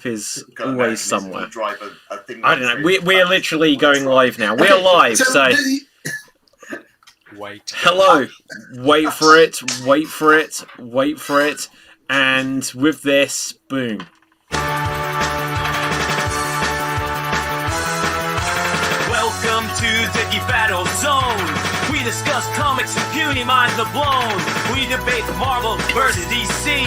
is always somewhere. Drive a thing I don't know. We're literally going live now. We're live, so... Wait. Hello. Wait for it. Wait for it. Wait for it. And with this, boom. Welcome to the Geek Battle Zone. We discuss comics and puny minds are blown. We debate Marvel versus DC,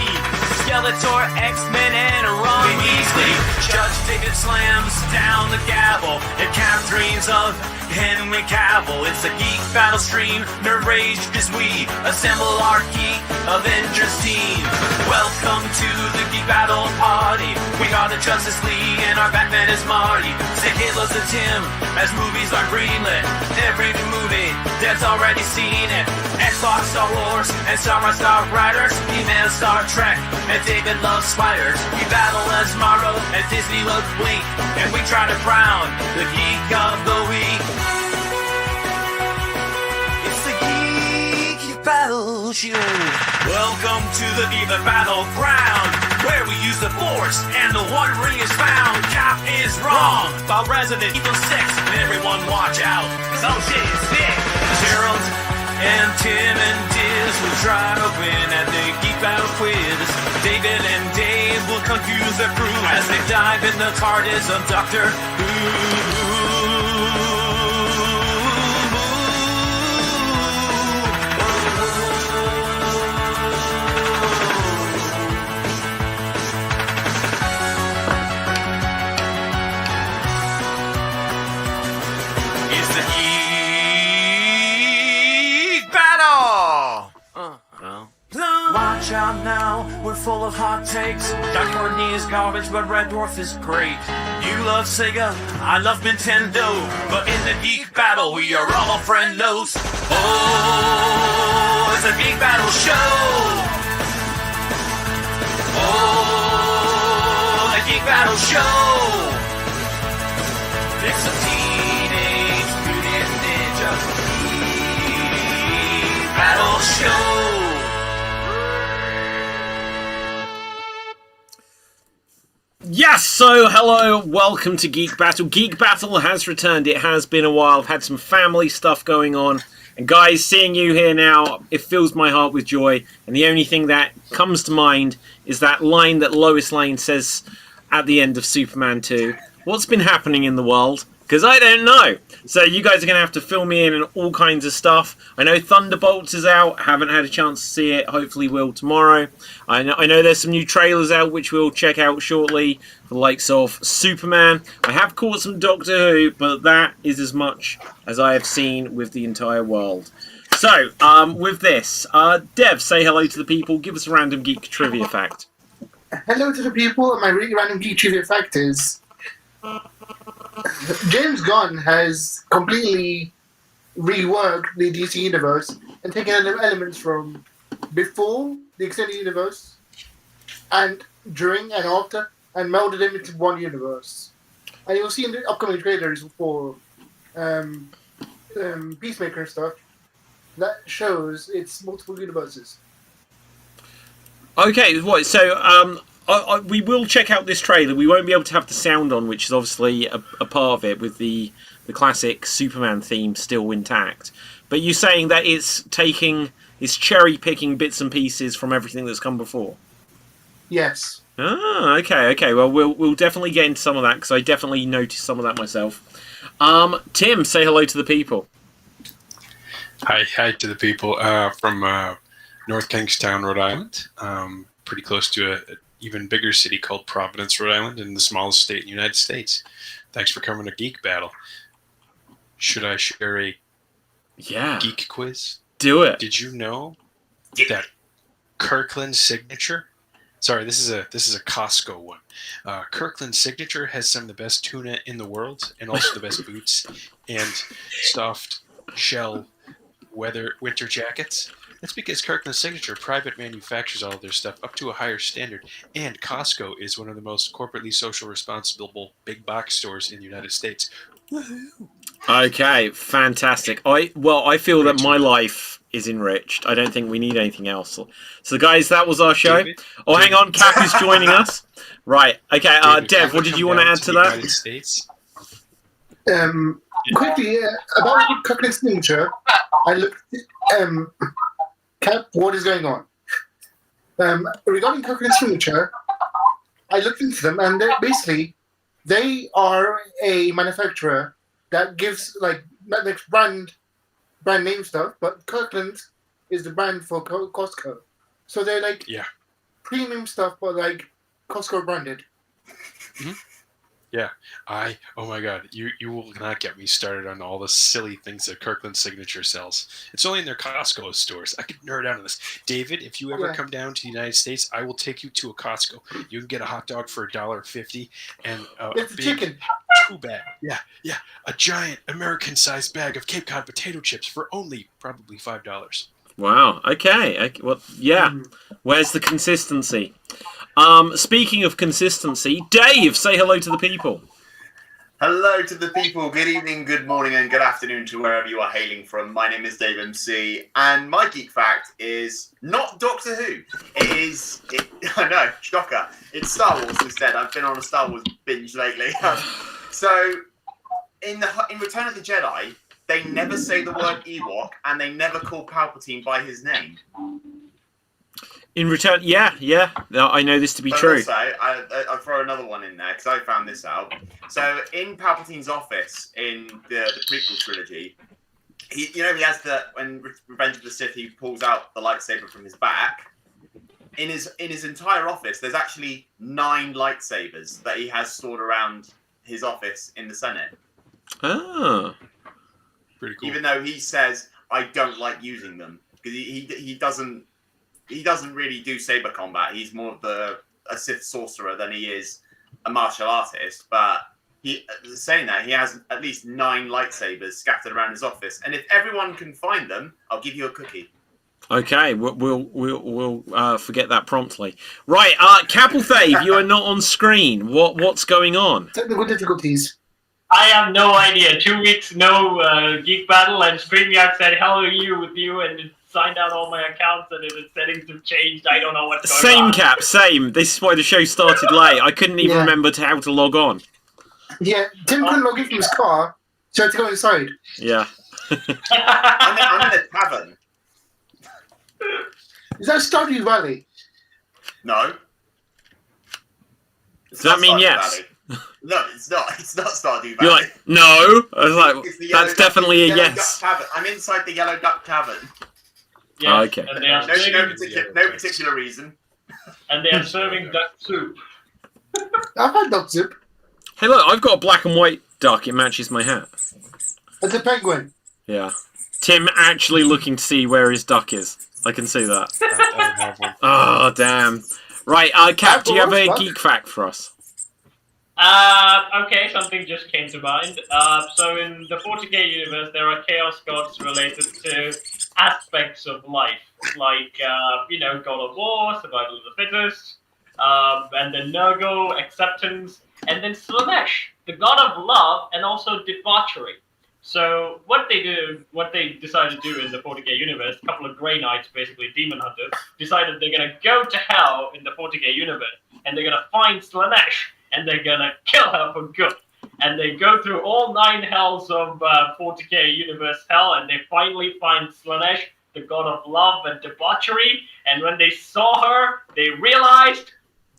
Skeletor, X-Men, and Ron Weasley. Judge David slams down the gavel and count dreams of Henry Cavill. It's a Geek Battle stream, nerd rage as we assemble our Geek Avengers team. Welcome to the Geek Battle party. We are the Justice League and our Batman is Marty. Say hello to Tim as movies are greenlit. Every new movie, Dad's already seen it. Xbox, Star Wars, and Star Wars Star Riders. He-Man, Star Trek, and David loves spiders. We battle as Morrow and Disney loves Blink. And we try to crown the Geek of the Week. It's the Geek Battle Show. Welcome to the Geek Battleground, where we use the Force and the One Ring is found. Cap is wrong about Resident Evil 6. And everyone watch out, cause oh shit, it's big. Gerald and Tim and Diz will try to win at the Geek Battle quiz. David and Dave will confuse their crew as they dive in the TARDIS of Doctor Who. It's the Geek Battle! Watch out now, we're full of hot takes. Dark Courtney is garbage, but Red Dwarf is great. You love Sega, I love Nintendo. But in the Geek Battle, we are all friendos. Oh, it's a Geek Battle show! Oh, the Geek Battle show! It's a Teenage Mutant Ninja Geek Battle show! Yes, so hello, welcome to Geek Battle. Geek Battle has returned. It has been a while. I've had some family stuff going on. And guys, seeing you here now, it fills my heart with joy. And the only thing that comes to mind is that line that Lois Lane says at the end of Superman 2. What's been happening in the world? Because I don't know. So you guys are going to have to fill me in and all kinds of stuff. I know Thunderbolts is out. Haven't had a chance to see it. Hopefully will tomorrow. I know there's some new trailers out which we'll check out shortly. For the likes of Superman. I have caught some Doctor Who, but that is as much as I have seen with the entire world. So, with this, Dev, say hello to the people. Give us a random geek trivia fact. Hello to the people. My really random geek trivia fact is... James Gunn has completely reworked the DC universe and taken elements from before the extended universe and during and after and melded them into one universe. And you'll see in the upcoming trailers for Peacemaker and stuff that shows it's multiple universes. Okay, what? So, we will check out this trailer. We won't be able to have the sound on, which is obviously a part of it, with the classic Superman theme still intact. But you're saying that it's cherry-picking bits and pieces from everything that's come before? Yes. Ah, okay. Well, we'll definitely get into some of that, because I definitely noticed some of that myself. Tim, say hello to the people. Hi to the people from North Kingstown, Rhode Island. Pretty close to a even bigger city called Providence, Rhode Island, and the smallest state in the United States. Thanks for coming to Geek Battle. Should I share a geek quiz? Do it. Did you know that Kirkland Signature? Sorry, this is a Costco one. Kirkland Signature has some of the best tuna in the world, and also the best boots and soft shell winter jackets. That's because Kirkland Signature private manufactures all of their stuff up to a higher standard, and Costco is one of the most corporately social responsible big box stores in the United States. Woohoo! Okay, fantastic. I feel that my life is enriched. I don't think we need anything else. So, guys, that was our show. David? Hang on, Cap is joining us. Right. Okay. David, Dev, what did you want to add to that? United States? Quickly, about Kirkland's signature, I looked. Cap, what is going on? Regarding Kirkland's signature, I looked into them, and they are a manufacturer that gives that makes brand name stuff, but Kirkland is the brand for Costco. So they're premium stuff, but Costco branded. Mm-hmm. Yeah, oh my god, you will not get me started on all the silly things that Kirkland Signature sells. It's only in their Costco stores. I could nerd out on this. David, if you ever come down to the United States, I will take you to a Costco. You can get a hot dog for $1.50 and it's a big chicken. 2-bag. Yeah, a giant American-sized bag of Cape Cod potato chips for only probably $5. Wow. Okay. Well, yeah. Where's the consistency? Speaking of consistency, Dave, say hello to the people. Hello to the people. Good evening, good morning, and good afternoon to wherever you are hailing from. My name is Dave MC, and my geek fact is not Doctor Who. I know, shocker. It's Star Wars instead. I've been on a Star Wars binge lately. So, in Return of the Jedi, they never say the word Ewok, and they never call Palpatine by his name. In return, yeah. No, I know this to be true. Also, I'll throw another one in there because I found this out. So, in Palpatine's office in the prequel trilogy, he has when Revenge of the Sith, he pulls out the lightsaber from his back. In his entire office, there's actually 9 lightsabers that he has stored around his office in the Senate. Oh, pretty cool. Even though he says, I don't like using them because he doesn't really do saber combat. He's more of a Sith sorcerer than he is a martial artist. But saying that, he has at least 9 lightsabers scattered around his office. And if everyone can find them, I'll give you a cookie. okay. We'll forget that promptly. Right, Capelthave, you are not on screen. What's going on? Technical difficulties. I have no idea. 2 weeks, no Geek Battle, and StreamYard said, hello with you, and it signed out all my accounts, and the settings have changed. I don't know what's going on. Same, Cap, same. This is why the show started late. I couldn't even remember how to log on. Yeah, Tim couldn't log in from his car, so he had to go inside. Yeah. I'm in the tavern. Is that Stardew Valley? No. Does that mean yes? No, it's not. It's not Stardew Valley. You're like, no. I was like, that's definitely a yes. I'm inside the Yellow Duck Tavern. Yes, Oh, okay. And they are No particular reason. And they are serving duck soup. I've had duck soup. Hey, look, I've got a black and white duck. It matches my hat. It's a penguin. Yeah. Tim actually looking to see where his duck is. I can see that. I don't have one. Oh, damn. Right, Cap, do you have a geek fact for us? Okay, something just came to mind. So in the 40k universe, there are chaos gods related to aspects of life, like, God of War, survival of the fittest, and then Nurgle, acceptance, and then Slanesh, the god of love, and also debauchery. So what they decided to do in the 40k universe, a couple of Grey Knights, basically demon hunters, decided they're going to go to hell in the 40k universe, and they're going to find Slanesh, and they're going to kill her for good. And they go through all 9 hells of 40k universe hell, and they finally find Slanesh, the god of love and debauchery, and when they saw her, they realized,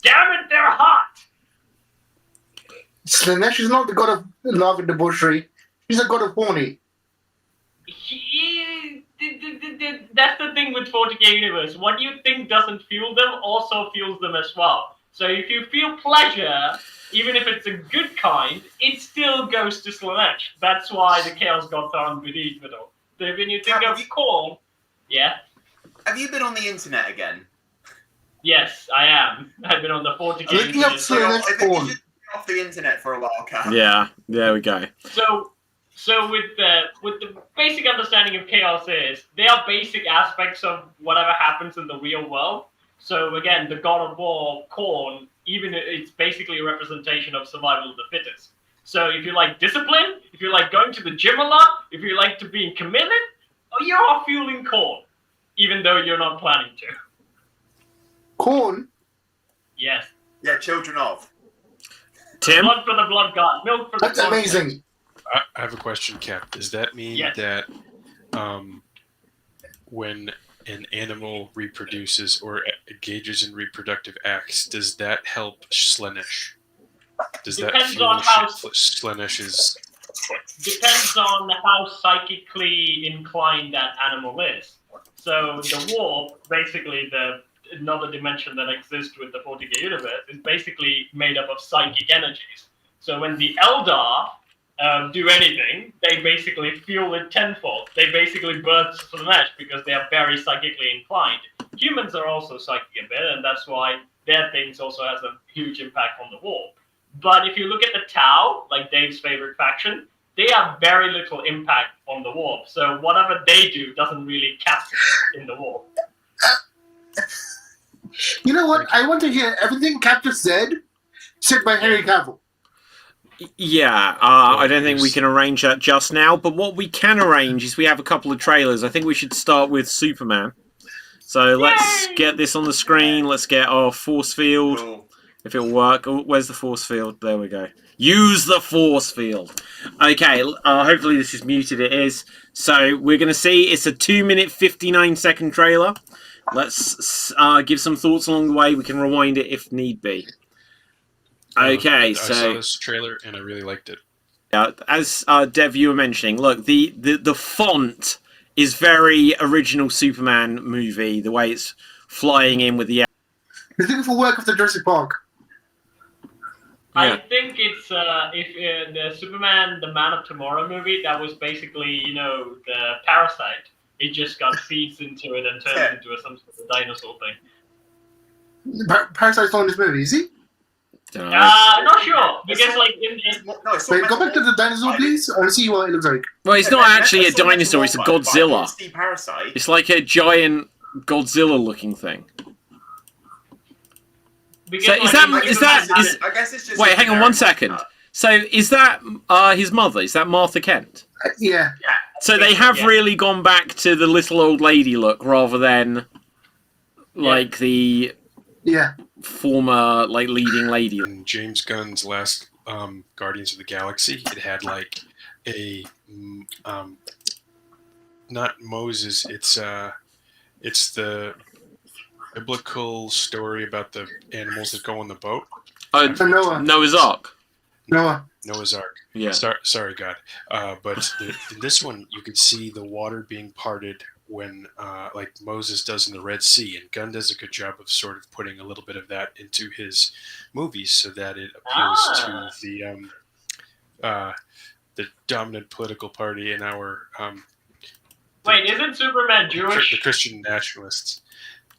damn it, they're hot! Slanesh is not the god of love and debauchery. He's a god of horny. That's the thing with 40k universe. What you think doesn't fuel them also fuels them as well. So if you feel pleasure, even if it's a good kind, it still goes to Slanesh. That's why the Chaos Gods are unbelievable. So when you think of Korn, yeah? Have you been on the internet again? Yes, I am. I've been on the 40k Looking up internet. Slanesh porn. Get off the internet for a while, Cal. Yeah, there we go. So with the basic understanding of chaos is, they are basic aspects of whatever happens in the real world. So again, the god of war, Korn, even it's basically a representation of survival of the fittest. So if you like discipline, if you like going to the gym a lot, if you like to be committed, you are fueling Korn. even though you're not planning to. Corn? Yes. Yeah, children of. Tim? Blood for the blood god. Milk for the That's blood amazing. I have a question, Cap. Does that mean Yes. that when an animal reproduces or engages in reproductive acts, does that help Slaanesh? Does that Depends fuel on how- Slaanesh is? Depends on how psychically inclined that animal is. So the warp, basically another dimension that exists with the 40k universe, is basically made up of psychic energies. So when the Eldar do anything, they basically fuel it tenfold. They basically burst Slaanesh because they are very psychically inclined. Humans are also psychic a bit, and that's why their things also has a huge impact on the warp. But if you look at the Tau, like Dave's favorite faction, they have very little impact on the warp. So whatever they do doesn't really count in the warp. You know what? I want to hear everything Cap just said by Henry Cavill. Yeah, I don't think we can arrange that just now, but what we can arrange is we have a couple of trailers. I think we should start with Superman. So let's get this on the screen. Let's get our force field. Cool. If it'll work. Oh, where's the force field? There we go. Use the force field. Okay, hopefully this is muted. It is. So we're going to see it's a 2-minute, 59-second trailer. Let's give some thoughts along the way. We can rewind it if need be. Okay, I so saw this trailer and I really liked it. as Dev, you were mentioning, look, the font is very original Superman movie. The way it's flying in with the. He's looking for work after Jurassic Park. I Yeah. think it's if the Superman, the Man of Tomorrow movie, that was basically, the parasite. It just got feeds into it and turns into some sort of dinosaur thing. Parasite's not in this movie, is he? Dunno. Not sure because like No, it's Wait, go back to the dinosaur, please. I want to see what it looks like. Well, it's not actually a dinosaur. It's a Godzilla. It's the parasite. It's like a giant Godzilla-looking thing. because, So like, is that I guess it's just. Wait, hang on 1 second. So is that his mother? Is that Martha Kent? Yeah. So they have Yeah. really gone back to the little old lady look rather than like the Yeah. former like leading lady. In James Gunn's last Guardians of the Galaxy, it had like a not Moses. It's the biblical story about the animals that go on the boat. So Noah. Noah's Ark. Noah. Noah's Ark. Yeah. Sorry, God. But in this one, you can see the water being parted when, like Moses does in the Red Sea, and Gunn does a good job of sort of putting a little bit of that into his movies, so that it appeals to the dominant political party in our Wait, isn't Superman the Jewish? Christian nationalists.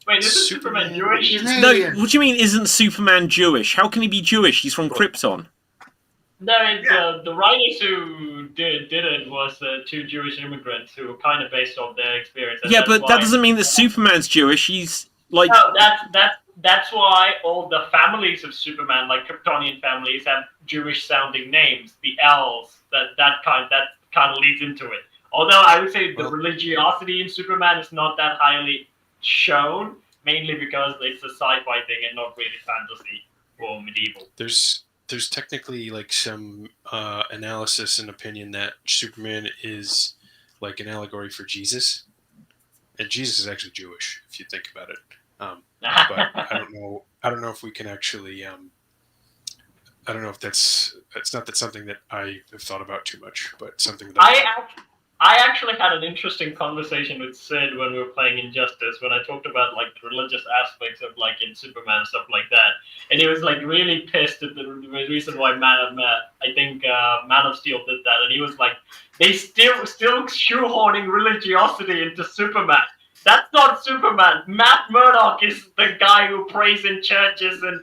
Wait, isn't Superman Superman- Jewish? He's an No, alien. what do you mean? Isn't Superman Jewish? How can he be Jewish? He's from Krypton. No, the writers who did it was two Jewish immigrants who were kind of based on their experience. and Yeah, that's but why- that doesn't mean that Superman's Jewish. He's like. No, that's why all the families of Superman, like Kryptonian families, have Jewish-sounding names. The L's, that kind of leads into it. Although I would say the religiosity in Superman is not that highly shown, mainly because it's a sci-fi thing and not really fantasy or medieval. There's technically like some analysis and opinion that Superman is like an allegory for Jesus, and Jesus is actually Jewish if you think about it. But I don't know if we can actually. I don't know if it's not that something that I have thought about too much, but something that I actually had an interesting conversation with Sid when we were playing Injustice, when I talked about like religious aspects of like in Superman and stuff like that, and he was like really pissed at the reason why Man of Steel did that, and he was like, they still shoehorning religiosity into Superman. That's not Superman. Matt Murdock is the guy who prays in churches and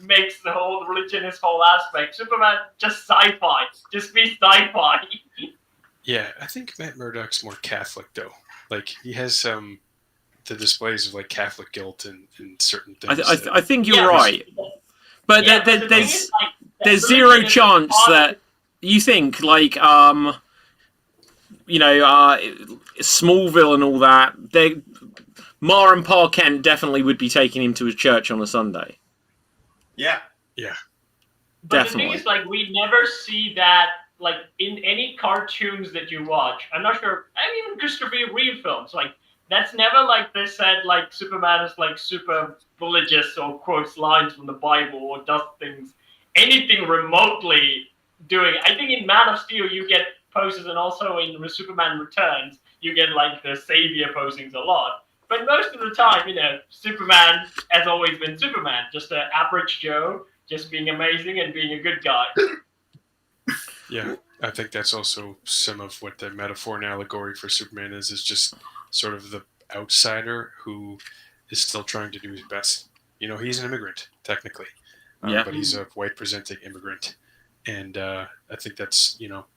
makes the whole religion his whole aspect. Superman, just sci-fi. Just be sci-fi. Yeah, I think Matt Murdock's more Catholic though. Like he has the displays of like Catholic guilt and certain things. I think you're Yeah, right, but Yeah, there- but the thing there's is, like, that there's religion zero is chance part of that you think like Smallville and all that. Ma and Pa Kent definitely would be taking him to a church on a Sunday. Yeah. But Definitely. the thing is, like, we never see that, like, in any cartoons that you watch. I'm not sure. I mean, even Christopher Reeve films, like, that's never like they said, like, Superman is, like, super religious or quotes lines from the Bible or does things, anything remotely doing. I think in Man of Steel you get poses, and also in Superman Returns you get, like, the savior posings a lot. But most of the time, you know, Superman has always been Superman, just an average Joe, just being amazing and being a good guy. Yeah, I think that's also some of what the metaphor and allegory for Superman is just sort of the outsider who is still trying to do his best. You know, he's an immigrant, technically, but he's a white-presenting immigrant. And I think that's, you know,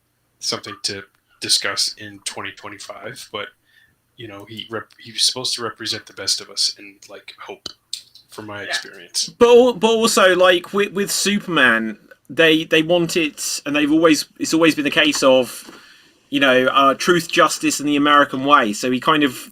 something to discuss in 2025. But, you know, he's supposed to represent the best of us and, like, hope, from my experience. But also, like, with Superman, they want it, and it's always been the case of, you know, truth, justice, and the American way. So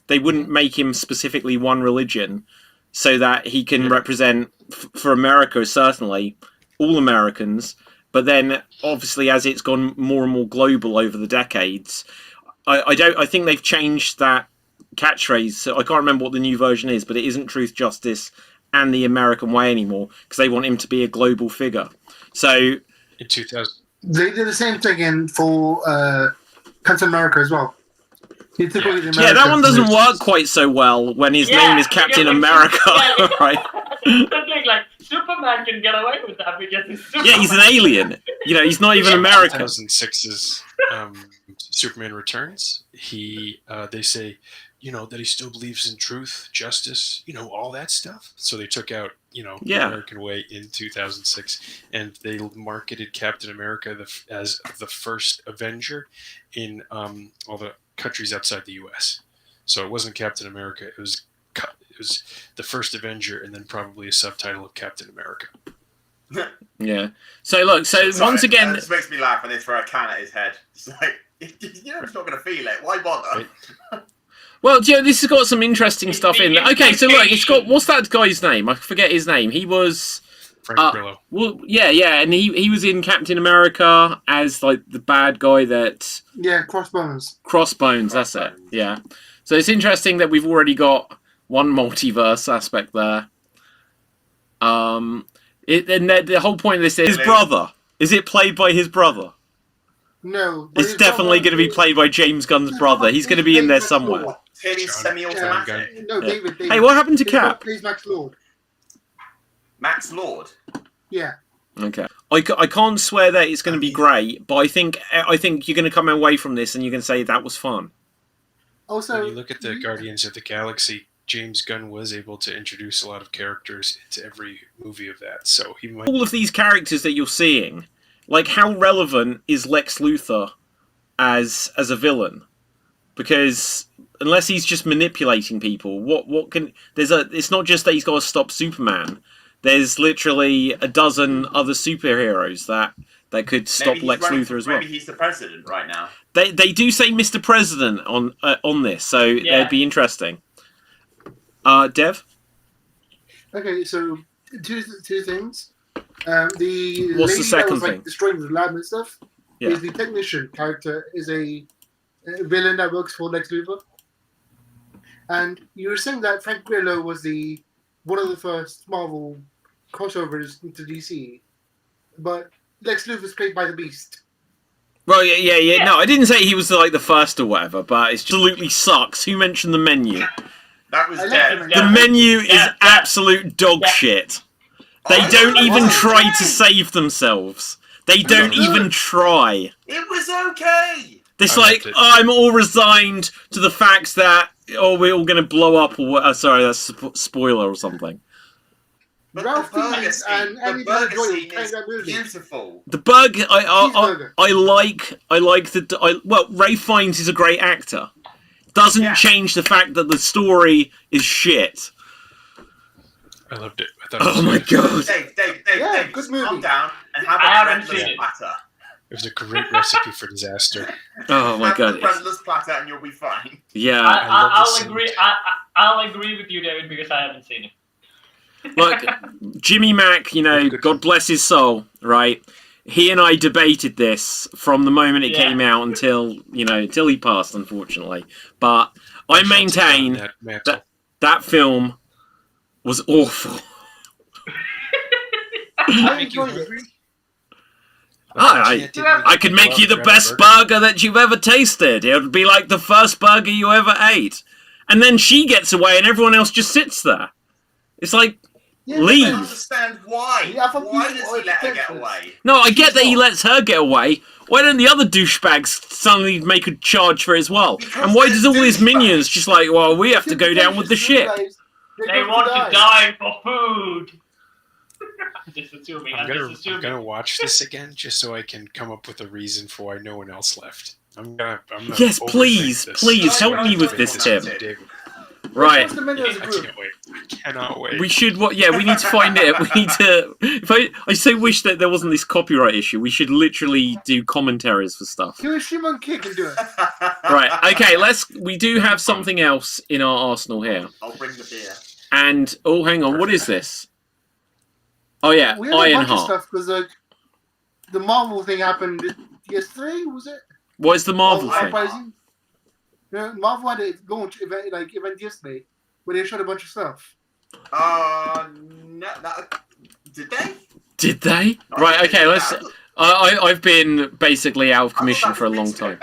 they wouldn't make him specifically one religion, so that he can represent for America, certainly all Americans. But then, obviously, as it's gone more and more global over the decades, I think they've changed that catchphrase. So I can't remember what the new version is, but it isn't truth, justice, and the American way anymore, because they want him to be a global figure. So in 2000, They did the same thing for Captain America as well. Yeah, that one doesn't work quite so well when his name is Captain America, right? The thing, like, Superman can get away with that because he's Superman. Yeah, he's an alien. You know, he's not even American. 2006's Superman Returns, they say, you know, that he still believes in truth, justice, you know, all that stuff. So they took out, you know, the American way in 2006, and they marketed Captain America as the first Avenger in all the countries outside the U.S. So it wasn't Captain America; it was the first Avenger, and then probably a subtitle of Captain America. Yeah. So look. So Sorry, once again, this makes me laugh when they throw a can at his head. It's like, you know, he's not going to feel it. Why bother? Right. well, Joe, this has got some interesting stuff in there. Okay, so look, it's got, what's that guy's name? I forget his name. He was Frank Grillo. Well, yeah, and he was in Captain America as, like, the bad guy that... Yeah, Crossbones. Crossbones, that's it. Yeah. So it's interesting that we've already got one multiverse aspect there. And the whole point of this is his brother. Is it played by his brother? No. but It's definitely going to be played by James Gunn's brother. He's going to be in there somewhere. Clearly semi-automatic. No, David. Hey, what happened to David Cap? plays Max Lord. Max Lord. Yeah. Okay. I can't swear that it's going to be great, but I think you're going to come away from this and you're going to say that was fun. Also, When you look at the Guardians of the Galaxy, James Gunn was able to introduce a lot of characters into every movie of that, so he might... All of these characters that you're seeing, like, how relevant is Lex Luthor as a villain? Because unless he's just manipulating people, what can... It's not just that he's got to stop Superman. There's literally a dozen other superheroes that could stop Lex Luthor as well. Maybe he's the president right now. They do say Mr. President on this, so that'd be interesting. Dev? okay, so two things. The What's lady the second that was, like, thing? destroying the lab and stuff Yeah. is the technician character, is a villain that works for Lex Luthor. And you were saying that Frank Grillo was one of the first Marvel crossovers into DC, but Lex Luthor's played by the Beast. Well, yeah. No, I didn't say he was, like, the first or whatever, but it absolutely sucks. Who mentioned the menu? That was I like dead. him. The menu is absolute dog shit. They don't even try to save themselves. They don't even try. It was okay. It's I like, liked it. I'm all resigned to the fact that, we're all going to blow up, or sorry, that's spoiler or something. But Ralph the burger Fiennes scene, and the Andy burger Doyle scene playing is that movie. beautiful. The bug, Cheeseburger. I like Ray Fiennes is a great actor. Doesn't change the fact that the story is shit. I loved it. I thought it was Oh my god. Dave, Yeah, good just movie. calm down and have I a haven't breadless seen it. platter. It was a great recipe for disaster. Oh my Have god. a breadless platter and you'll be fine. Yeah. I love this I'll scene. agree. I'll agree with you, David, because I haven't seen it. Like, Jimmy Mack, you know, God bless his soul, right? He and I debated this from the moment it came out until he passed, unfortunately. But I maintain that film was awful. I enjoyed it. I could make you the best burger that you've ever tasted. It would be like the first burger you ever ate. And then she gets away and everyone else just sits there. It's like, leave. I don't understand why. Why does he let her get away? No, I get that he lets her get away. Why don't the other douchebags suddenly make a charge for it as well? Because and why does all his douchebags. minions just like, well, we have to go down with the ship? They want to die for food. I'm just assuming. I'm gonna watch this again just so I can come up with a reason for why no one else left. I'm gonna Yes, overthink please, this. please help me with this, Tim. Right. I can't wait. I cannot wait. We should. We need to find it. We need to. I so wish that there wasn't this copyright issue. We should literally do commentaries for stuff. Do a Shimon kick and do it. Right. Okay. We do have something else in our arsenal here. I'll bring the beer. And hang on. What is this? Oh yeah, We had a bunch of Ironheart. stuff because the Marvel thing happened yesterday. Was it? What is the Marvel thing? Uprising? Yeah, Marvel had a launch event yesterday where they showed a bunch of stuff. No, did they? Did they? No, Right. Okay. I Let's. I've been basically out of commission for a long time.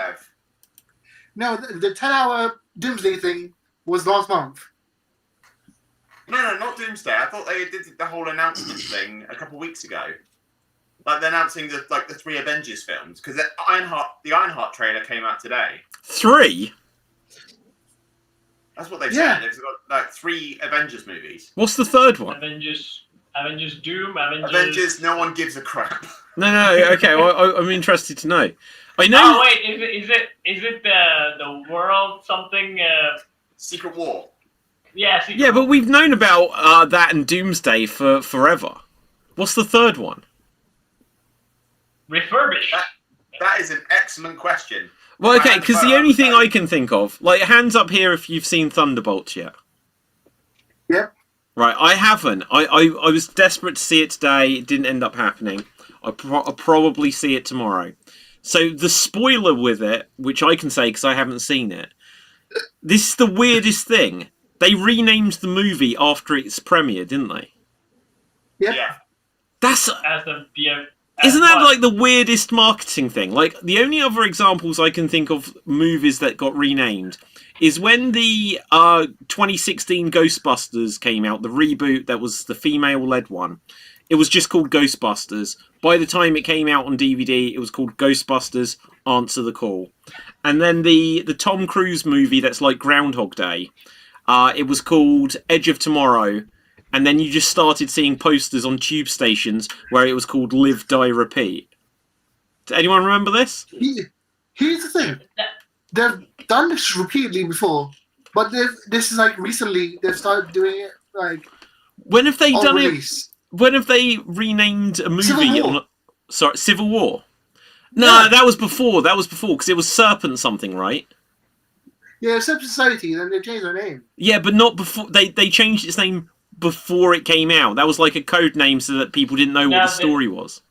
No, the 10-hour Doomsday thing was last month. No, not Doomsday. I thought they did the whole announcement thing a couple of weeks ago. Like they're announcing the 3 Avengers films because the Ironheart trailer came out today. 3? That's what they've said. They've got 3 Avengers movies. What's the third one? Avengers Doom, Avengers. No one gives a crap. No. Okay. Well, I'm interested to know. I know. Oh wait, is it the world something? Secret War. Yeah. Yeah, but we've known about that and Doomsday for forever. What's the third one? Refurbished. That is an excellent question. Well, okay, because the only thing I can think of, like, hands up here if you've seen Thunderbolts yet. Yep. Right, I haven't. I was desperate to see it today. It didn't end up happening. I'll probably see it tomorrow. So the spoiler with it, which I can say because I haven't seen it, this is the weirdest thing. They renamed the movie after its premiere, didn't they? Yep. Yeah. That's... Isn't that like the weirdest marketing thing? Like, the only other examples I can think of movies that got renamed is when the 2016 Ghostbusters came out, the reboot that was the female-led one. It was just called Ghostbusters. By the time it came out on DVD, it was called Ghostbusters Answer the Call. And then the Tom Cruise movie that's like Groundhog Day, it was called Edge of Tomorrow. And then you just started seeing posters on tube stations where it was called Live, Die, Repeat. Does anyone remember this? Here's the thing. They've done this repeatedly before, but this is like recently they've started doing it like. When have they done release. it? When have they renamed a movie? Civil War. No, Yeah. that was before. That was before because it was Serpent something, right? Yeah, Serpent Society. Then they changed their name. Yeah, but not before. They changed its name before it came out. That was like a code name so that people didn't know what the story was.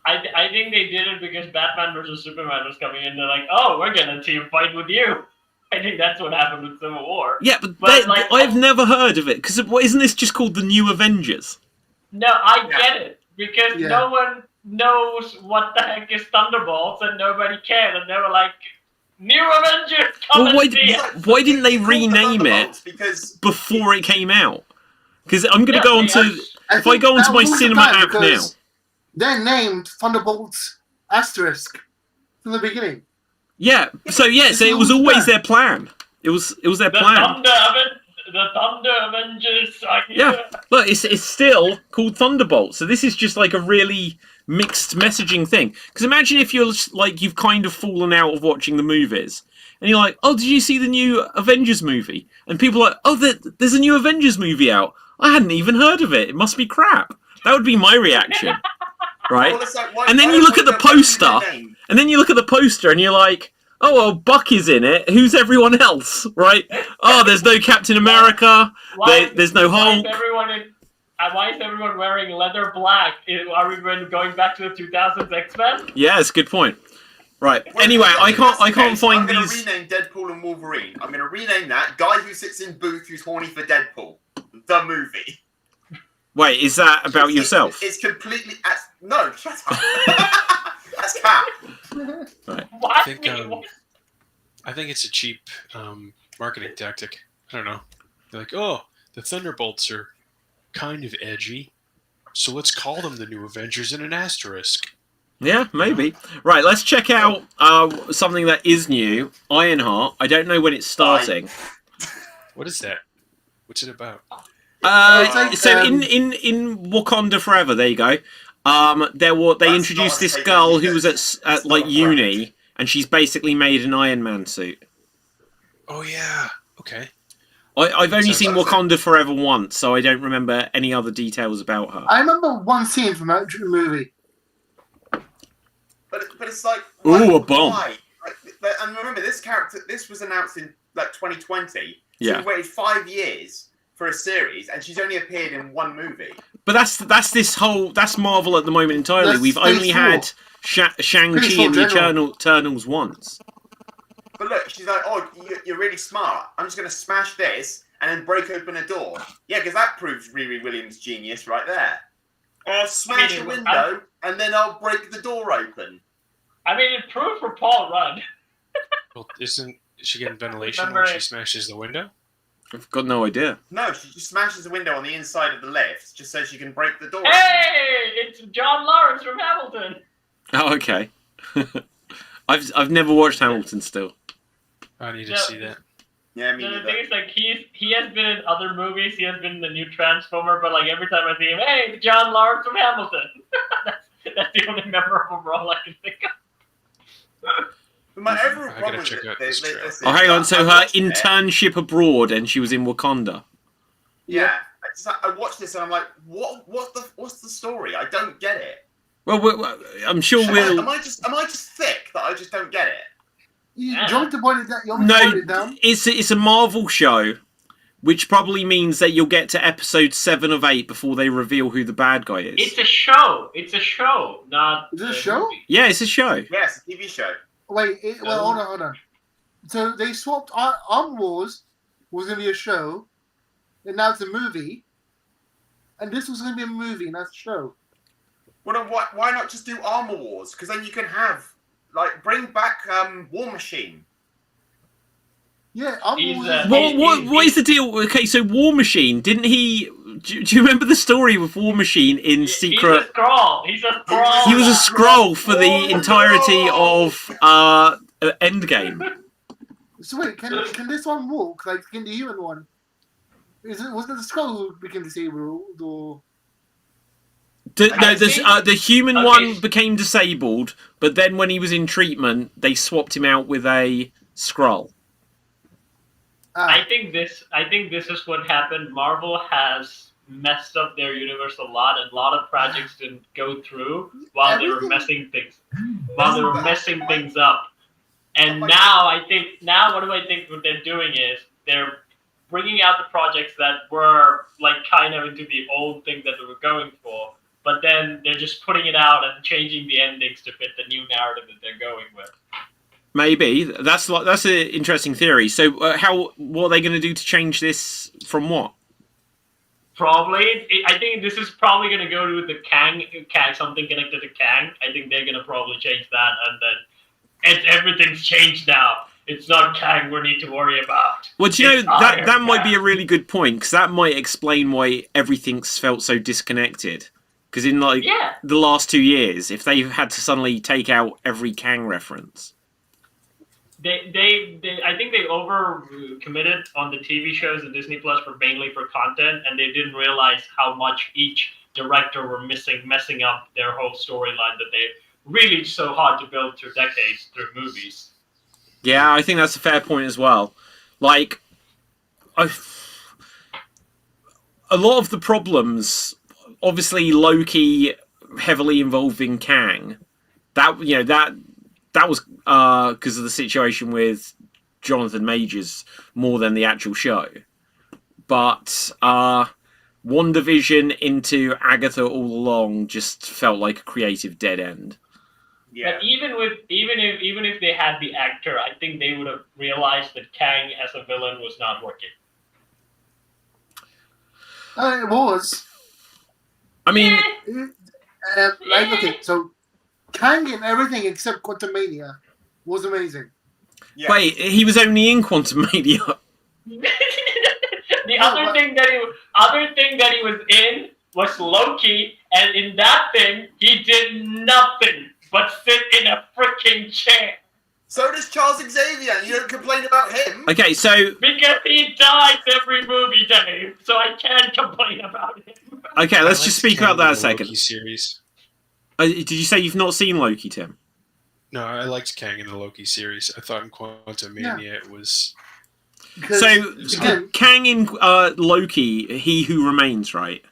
I think they did it because Batman vs Superman was coming in. They're like, oh, we're gonna team fight with you. I think that's what happened with Civil War. Yeah, but I've never heard of it because isn't this just called the New Avengers? No, I get it because no one knows what the heck is Thunderbolts and nobody cared, and they were like, New Avengers, come and see us. Why didn't they rename it before it came out? Because I'm going to go on to... If I go onto my cinema app now... They're named Thunderbolts Asterisk from the beginning. Yeah, so it was always their plan. It was their plan. The Thunder Avengers. Yeah, look, it's still called Thunderbolts. So this is just like a really mixed messaging thing. Because imagine if you're like you've kind of fallen out of watching the movies, and you're like, oh, did you see the new Avengers movie? And people are like, oh, there's a new Avengers movie out. I hadn't even heard of it. It must be crap. That would be my reaction, right? And then you look at the poster, and you're like, oh, well, Buck is in it. Who's everyone else, right? Oh, there's no Captain America. There's no Hulk. Why is everyone wearing leather black? Are we going back to the 2000s X-Men? Yeah, it's a good point. Right. Well, anyway, I can't find I'm going these. to rename Deadpool and Wolverine. I'm going to rename that guy who sits in booth who's horny for Deadpool, the movie. Wait, is that about yourself? It's completely. No, shut up. That's Cap. Right. What? I think it's a cheap marketing tactic. I don't know. They're like, oh, the Thunderbolts are kind of edgy, so let's call them the New Avengers in an asterisk. Yeah, maybe. Right, let's check out something that is new. Ironheart. I don't know when it's starting. What is that? What's it about? So in Wakanda Forever, there you go. They introduced this girl who was at like uni, and she's basically made an Iron Man suit. Oh yeah. Okay. I've only seen Wakanda Forever once, so I don't remember any other details about her. I remember one scene from that movie. But it's like, ooh, a bomb. Why? And remember, this was announced in like 2020. So yeah. We waited 5 years for a series, and she's only appeared in one movie. But that's Marvel at the moment entirely. We've only had Shang-Chi and the Eternals once. But look, she's like, oh, you're really smart. I'm just going to smash this and then break open a door. Yeah, because that proves Riri Williams' genius right there. I'll smash a window and then I'll break the door open. I mean, it proved for Paul Rudd. Well, isn't she getting ventilation when she smashes the window? I've got no idea. No, she just smashes the window on the inside of the lift just so she can break the door. Hey, it's John Lawrence from Hamilton. Oh, okay. I've never watched Hamilton still. I need to see that. Yeah, me The neither. thing is, like, he has been in other movies. He has been in the new Transformer, but like every time I see him, hey, it's John Lawrence from Hamilton. that's the only memorable role I can think of. But my overall I gotta problem check with out this trailer. Oh, hang on. So her internship abroad, and she was in Wakanda. Yeah, I watched this and I'm like, what's the story? I don't get it. Well, I'm sure we'll. Am I just thick that I just don't get it? You want to point it down? You want No, to point it down? it's a Marvel show, which probably means that you'll get to episode 7 of 8 before they reveal who the bad guy is. It's a show. It's a show, not. Is it a show? movie. Yeah, it's a show. Yes, a TV show. Wait, hold on. So they swapped. Arm Wars was going to be a show, and now it's a movie. And this was going to be a movie, and that's a show. Well, then why not just do Armor Wars? Because then you can have, like, bring back War Machine. Yeah, Arm He's, Wars. What is the deal? Okay, so War Machine, didn't he... Do you remember the story with War Machine in Secret... He's a Skrull. He's a Skrull. He was a Skrull for the entirety of Endgame. So wait, can this one walk? Like, can the human one? Wasn't it the Skrull who became disabled, or... The human one became disabled, but then when he was in treatment, they swapped him out with a Skrull. I think this is what happened. Marvel has messed up their universe a lot, and a lot of projects didn't go through while they were messing things up. And now what do I think what they're doing is they're bringing out the projects that were like kind of into the old thing that they were going for, but then they're just putting it out and changing the endings to fit the new narrative that they're going with. Maybe that's an interesting theory. So, what are they going to do to change this from what? Probably, I think this is probably going to go to the Kang, something connected to Kang. I think they're going to probably change that, and then everything's changed now. It's not Kang we need to worry about. Well, do you know, that might be a Kang. really good point, because that might explain why everything's felt so disconnected. Because in the last 2 years, if they've had to suddenly take out every Kang reference. I think they over committed on the TV shows and Disney Plus mainly for content, and they didn't realize how much each director were messing up their whole storyline that they really so hard to build through decades through movies. Yeah, I think that's a fair point as well. Like, a lot of the problems, obviously Loki heavily involving Kang, that that was because of the situation with Jonathan Majors more than the actual show. But WandaVision into Agatha all along just felt like a creative dead end. Yeah. But even if they had the actor, I think they would have realized that Kang as a villain was not working. It was. I mean, Okay, so Kang in everything except Quantumania was amazing. Yeah. wait, he was only in Quantum Mania. The other thing that he was in was Loki, and in that thing he did nothing but sit in a freaking chair. So does Charles Xavier, and you don't complain about him. Okay, so Because he dies every movie, Dave, so I can't complain about him. okay, let's just speak about that a the second. Loki series. Did you say you've not seen Loki, Tim? No, I liked Kang in the Loki series. I thought in Quantum Mania it was. Because, So again, Kang in Loki, He Who Remains, right?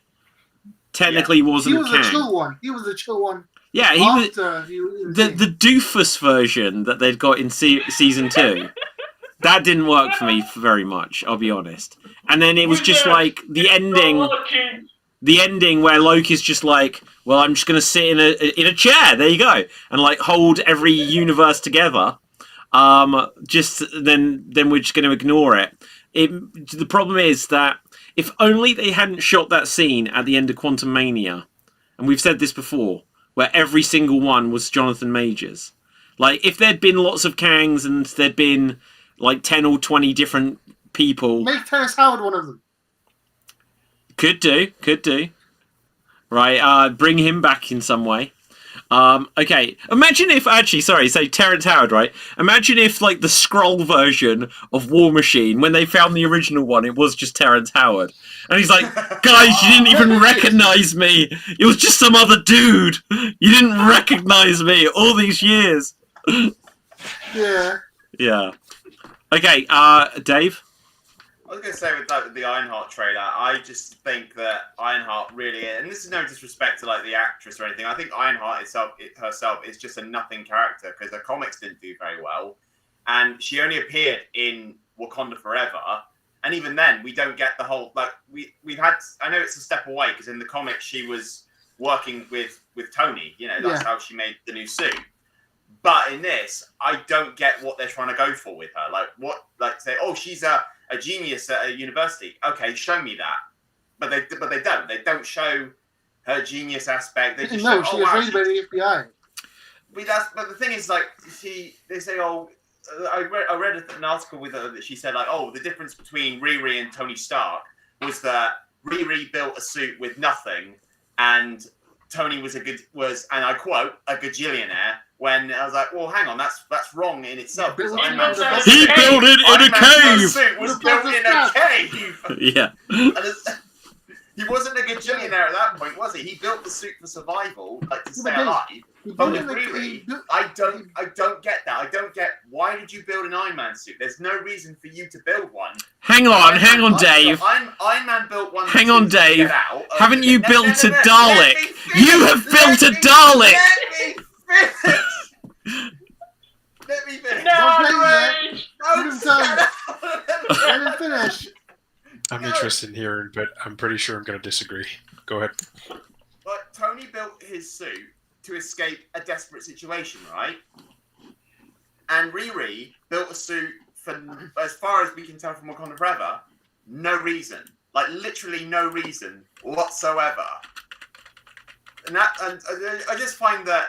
Technically, he wasn't was Kang. the chill one. He was the chill one. Yeah, he was After he was the doofus version that they'd got in season 2. That didn't work for me very much, I'll be honest. And then it was just like the ending where Loki's just like, well, I'm just gonna sit in a chair. There you go, and like hold every universe together. Just then we're just gonna ignore it. The problem is that if only they hadn't shot that scene at the end of Quantum Mania, and we've said this before, where every single one was Jonathan Majors. Like, if there'd been lots of Kangs and there'd been like 10 or 20 different people. Make Terrence Howard one of them. Could do. Right, bring him back in some way. Okay, imagine if say Terrence Howard, right? Imagine if like the Skrull version of War Machine, when they found the original one, it was just Terrence Howard. And he's like, guys, you didn't even recognize me. It was just some other dude. You didn't recognize me all these years. Yeah. Yeah. Okay, Dave? I was going to say with that, the Ironheart trailer, I just think that Ironheart really, and this is no disrespect to like the actress or anything, I think Ironheart herself is just a nothing character because the comics didn't do very well, and she only appeared in Wakanda Forever, and even then we don't get the whole like we've had. I know it's a step away because in the comics she was working with Tony, that's how she made the new suit. But in this, I don't get what they're trying to go for with her. Like say, oh, she's a genius at a university. Okay, show me that. But they don't. They don't show her genius aspect. They just No, show, she was raised by the FBI. But the thing is, like, they say, oh, I read an article with her that she said, like, oh, the difference between Riri and Tony Stark was that Riri built a suit with nothing, and Tony was and I quote, a gajillionaire. When I was like, well, hang on, that's wrong in itself. He built it in a cave. Suit was built in a cave. Yeah. He wasn't a gajillionaire at that point, was he? He built the suit for survival, like to stay alive. But with Riri, I don't get that. I don't get why did you build an Iron Man suit? There's no reason for you to build one. Hang on, Dave. Iron Man built one. Hang on, Dave. Haven't you built a Dalek? Dalek? You have built a Dalek. Let me finish. Let him finish. I'm interested in hearing, but I'm pretty sure I'm going to disagree. Go ahead. But Tony built his suit to escape a desperate situation, right? And Riri built a suit for, as far as we can tell from Wakanda Forever, no reason. Like, literally no reason whatsoever. And I just find that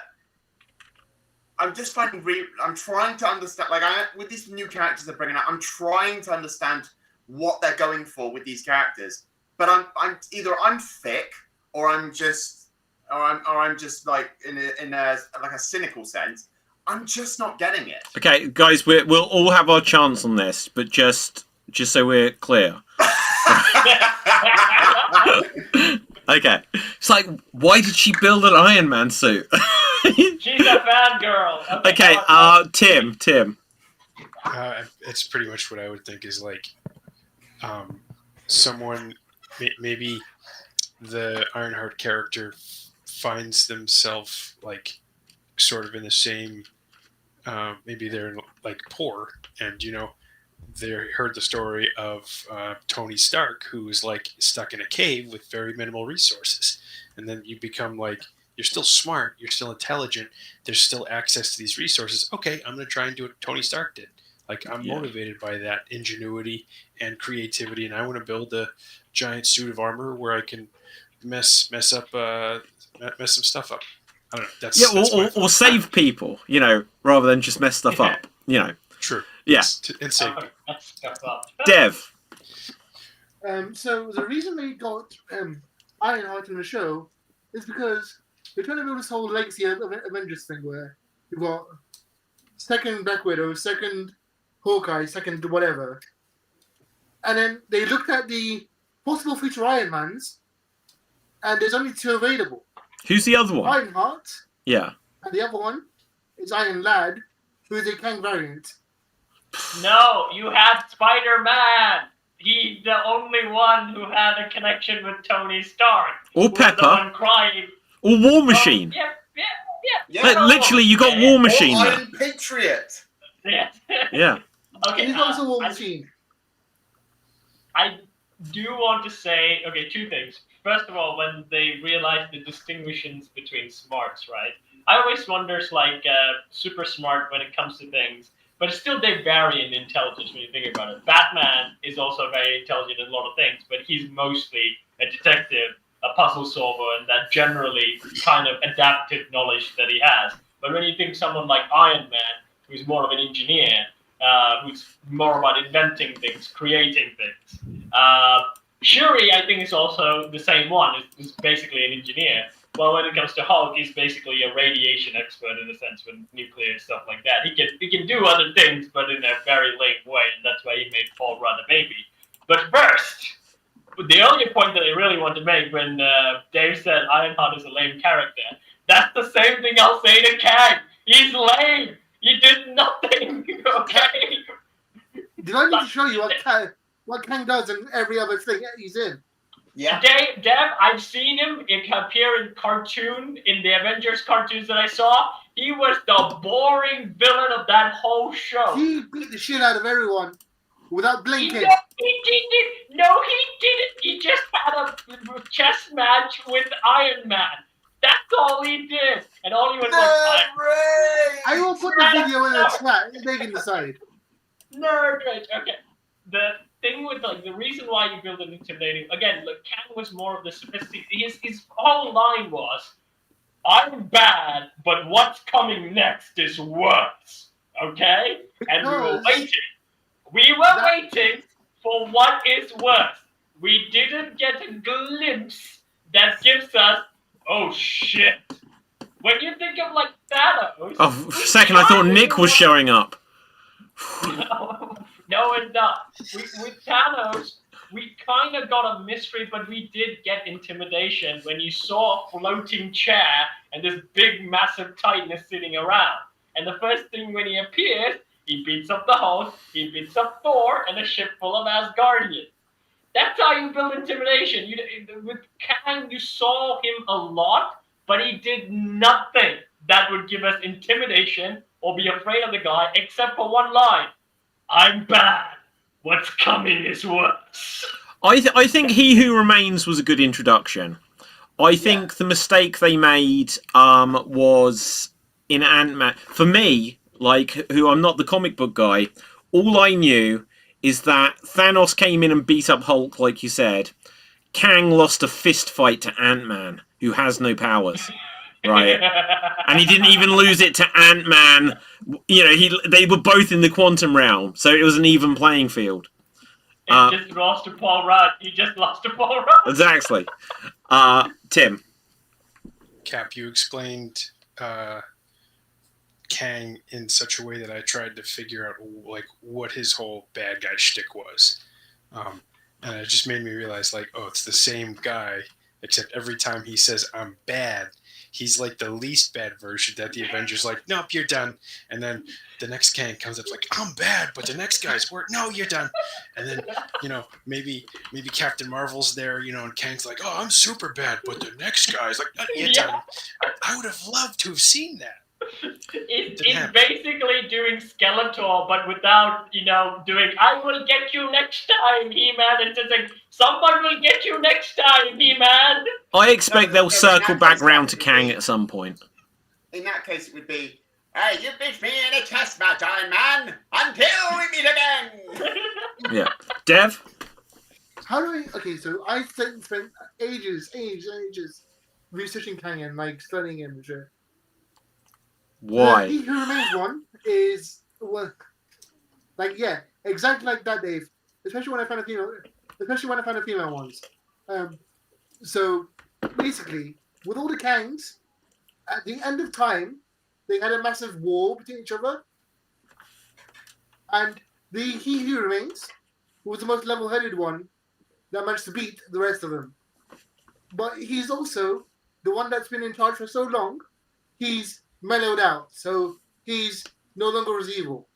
I'm trying to understand, like, with these new characters they're bringing out, I'm trying to understand what they're going for with these characters. But I'm either I'm thick or I'm just like in a cynical sense. I'm just not getting it. Okay, guys, we'll all have our chance on this, but just so we're clear. Okay, it's like, why did she build an Iron Man suit? She's a fangirl. Okay, Tim. It's pretty much what I would think is like, someone maybe the Ironheart character finds themselves like sort of in the same maybe they're like poor, and they heard the story of Tony Stark, who's like stuck in a cave with very minimal resources, and then you become like, you're still smart, you're still intelligent, there's still access to these resources. Okay, I'm going to try and do what Tony Stark did. Like, I'm motivated by that ingenuity and creativity, and I want to build a giant suit of armor where I can mess some stuff up. I don't know. That's or save people, rather than just mess stuff up. True. Yeah. And save. Dev. So the reason they got Ironheart in the show is because they're trying to build this whole legacy of Avengers thing where you've got second Black Widow, second Hawkeye, second whatever. And then they looked at the possible future Iron Mans, and there's only 2 available. Who's the other one? Ironheart. Yeah. And the other one is Iron Lad, who is a Kang variant. No, you had Spider-Man. He's the only one who had a connection with Tony Stark. Or Pepper. The one crying. Or War Machine. Yeah. Literally, you got War Machine Or there. Iron Patriot. Yeah. Yeah. Okay. And he's also War Machine. I do want to say, 2 things. First of all, when they realized the distinctions between smarts, right? I always wonder, super smart when it comes to things, but still they vary in intelligence when you think about it. Batman is also very intelligent in a lot of things, but he's mostly a detective, a puzzle solver, and that generally kind of adaptive knowledge that he has. But when you think someone like Iron Man, who's more of an engineer, who's more about inventing things, creating things. Shuri, I think, is also the same one. Is basically an engineer. Well, when it comes to Hulk, he's basically a radiation expert in a sense with nuclear stuff like that. He can do other things, but in a very lame way, and that's why he made Paul run a baby. But first, the only point that I really want to make when Dave said Ironheart is a lame character, that's the same thing I'll say to Kang. He's lame. He did nothing. Okay. Did I need to show you what Kang does in every other thing he's in? Yeah. Dev, I've seen him appear in in the Avengers cartoons that I saw. He was the boring villain of that whole show. He beat the shit out of everyone without blinking. He didn't. No, he didn't. He just had a chess match with Iron Man. That's all he did. And all he was I will put the video in the chat. They can decide. Nerd rage. Okay. The thing with the reason why you build an intimidating again, Kang was more of the sophisticated. His whole line was, "I'm bad, but what's coming next is worse." Okay, and we were waiting. We were waiting for what is worse. We didn't get a glimpse that gives us, oh shit. When you think of Thanos. Oh, for a second, I thought Nick was showing up. No, it's not. With Thanos, we kind of got a mystery, but we did get intimidation when you saw a floating chair and this big, massive Titan is sitting around. And the first thing when he appears, he beats up the Hulk, he beats up Thor, and a ship full of Asgardians. That's how you build intimidation. With Kang, you saw him a lot, but he did nothing that would give us intimidation or be afraid of the guy, except for one line. I'm bad. What's coming is worse. I think He Who Remains was a good introduction. I think the mistake they made was in Ant-Man. For me, who I'm not the comic book guy, all I knew is that Thanos came in and beat up Hulk, like you said. Kang lost a fist fight to Ant-Man, who has no powers. Right, and he didn't even lose it to Ant-Man. They were both in the quantum realm, so it was an even playing field. He just lost to Paul Rudd. Exactly. Tim. Cap, you explained Kang in such a way that I tried to figure out what his whole bad guy shtick was, and it just made me realize it's the same guy, except every time he says I'm bad, he's the least bad version that the Avengers nope, you're done. And then the next Kang comes up I'm bad, but the next guy's no, you're done. And then, maybe Captain Marvel's there, and Kang's oh, I'm super bad, but the next guy's you're done. I would have loved to have seen that. It's happen. basically doing Skeletor, but without, doing "I will get you next time, He-Man." It's just like, "Someone will get you next time, He-Man." I expect they'll in circle that back case, round to that would Kang be- at some point. In that case, it would be, "Hey, you beat me in a chess match, Iron Man, until we meet again." Yeah. Dev? How do I? Okay, so I spent ages researching Kang and like studying him. Sure. The Why? He Who Remains one is exactly like that, Dave. Especially when I found a female ones. So basically, with all the Kangs, at the end of time, they had a massive war between each other, and the He Who Remains was the most level-headed one that managed to beat the rest of them. But he's also the one that's been in charge for so long. He's mellowed out, so he's no longer as evil.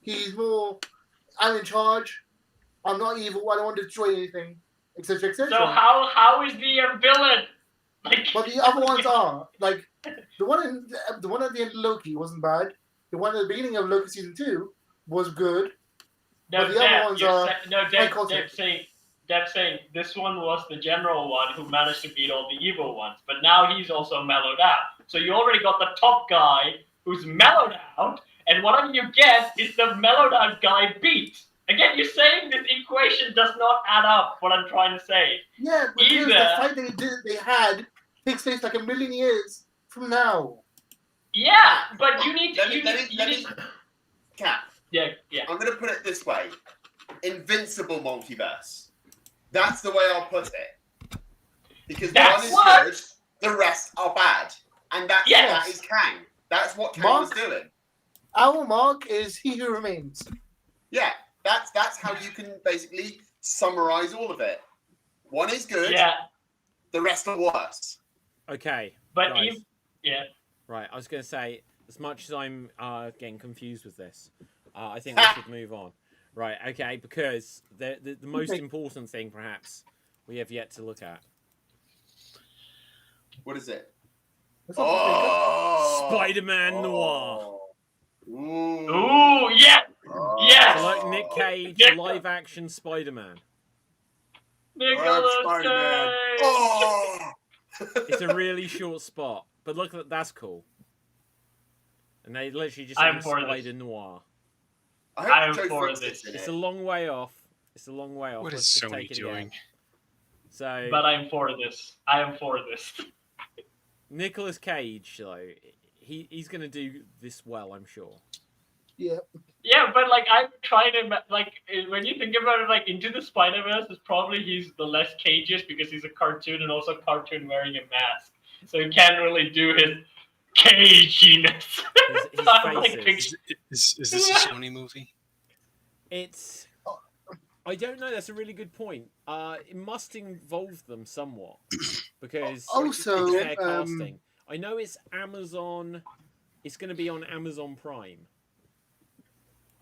He's more, I'm in charge. I'm not evil. I don't want to destroy anything, etc., etc. So how is he a villain? Like, But the other ones are like the one at the end of Loki wasn't bad. The one at the beginning of Loki season 2 was good. no, but the other ones are Deb saying this one was the general one who managed to beat all the evil ones, but now he's also mellowed out. So you already got the top guy who's mellowed out, and whatever you get is the mellowed out guy beat. Again, you're saying this equation does not add up. What I'm trying to say. Yeah, because Either- the fight they had takes place like a million years from now. Yeah, but you need. Let me. Cap. Yeah. I'm going to put it this way: Invincible multiverse. That's the way I'll put it. Because That's one is what? good, the rest are bad, and that is Kang. That's what Kang was doing. Our mark is He Who Remains. Yeah, that's how you can basically summarize all of it. One is good. Yeah, The rest are worse. Okay. but guys. yeah. Right, I was going to say, as much as I'm getting confused with this, I think we should move on. Right, okay, because the most important thing, perhaps, we have yet to look at. What is it? Spider-Man Noir. Ooh. Ooh, yeah, yes. So, like Nick Cage, live-action Spider-Man. Nicolas Spider-Man. Cage. Oh. It's a really short spot, but look, that's cool. And they literally just I'm say for this. Spider Noir. I I'm hope Joe for Fix this. is in It's it. a long way off. What Let's is just Sony take it doing? again. So, But I'm for this. I am for this. Nicolas Cage, though, he's going to do this well, I'm sure. Yeah. Yeah, but like I'm trying to when you think about it, like Into the Spider-Verse is probably he's the less cageist because he's a cartoon and also a cartoon wearing a mask, so he can't really do his caginess. His I'm like, faces. Is this a Sony movie? It's... I don't know, that's a really good point. It must involve them somewhat, because Also, it's their casting. I know it's Amazon... It's going to be on Amazon Prime.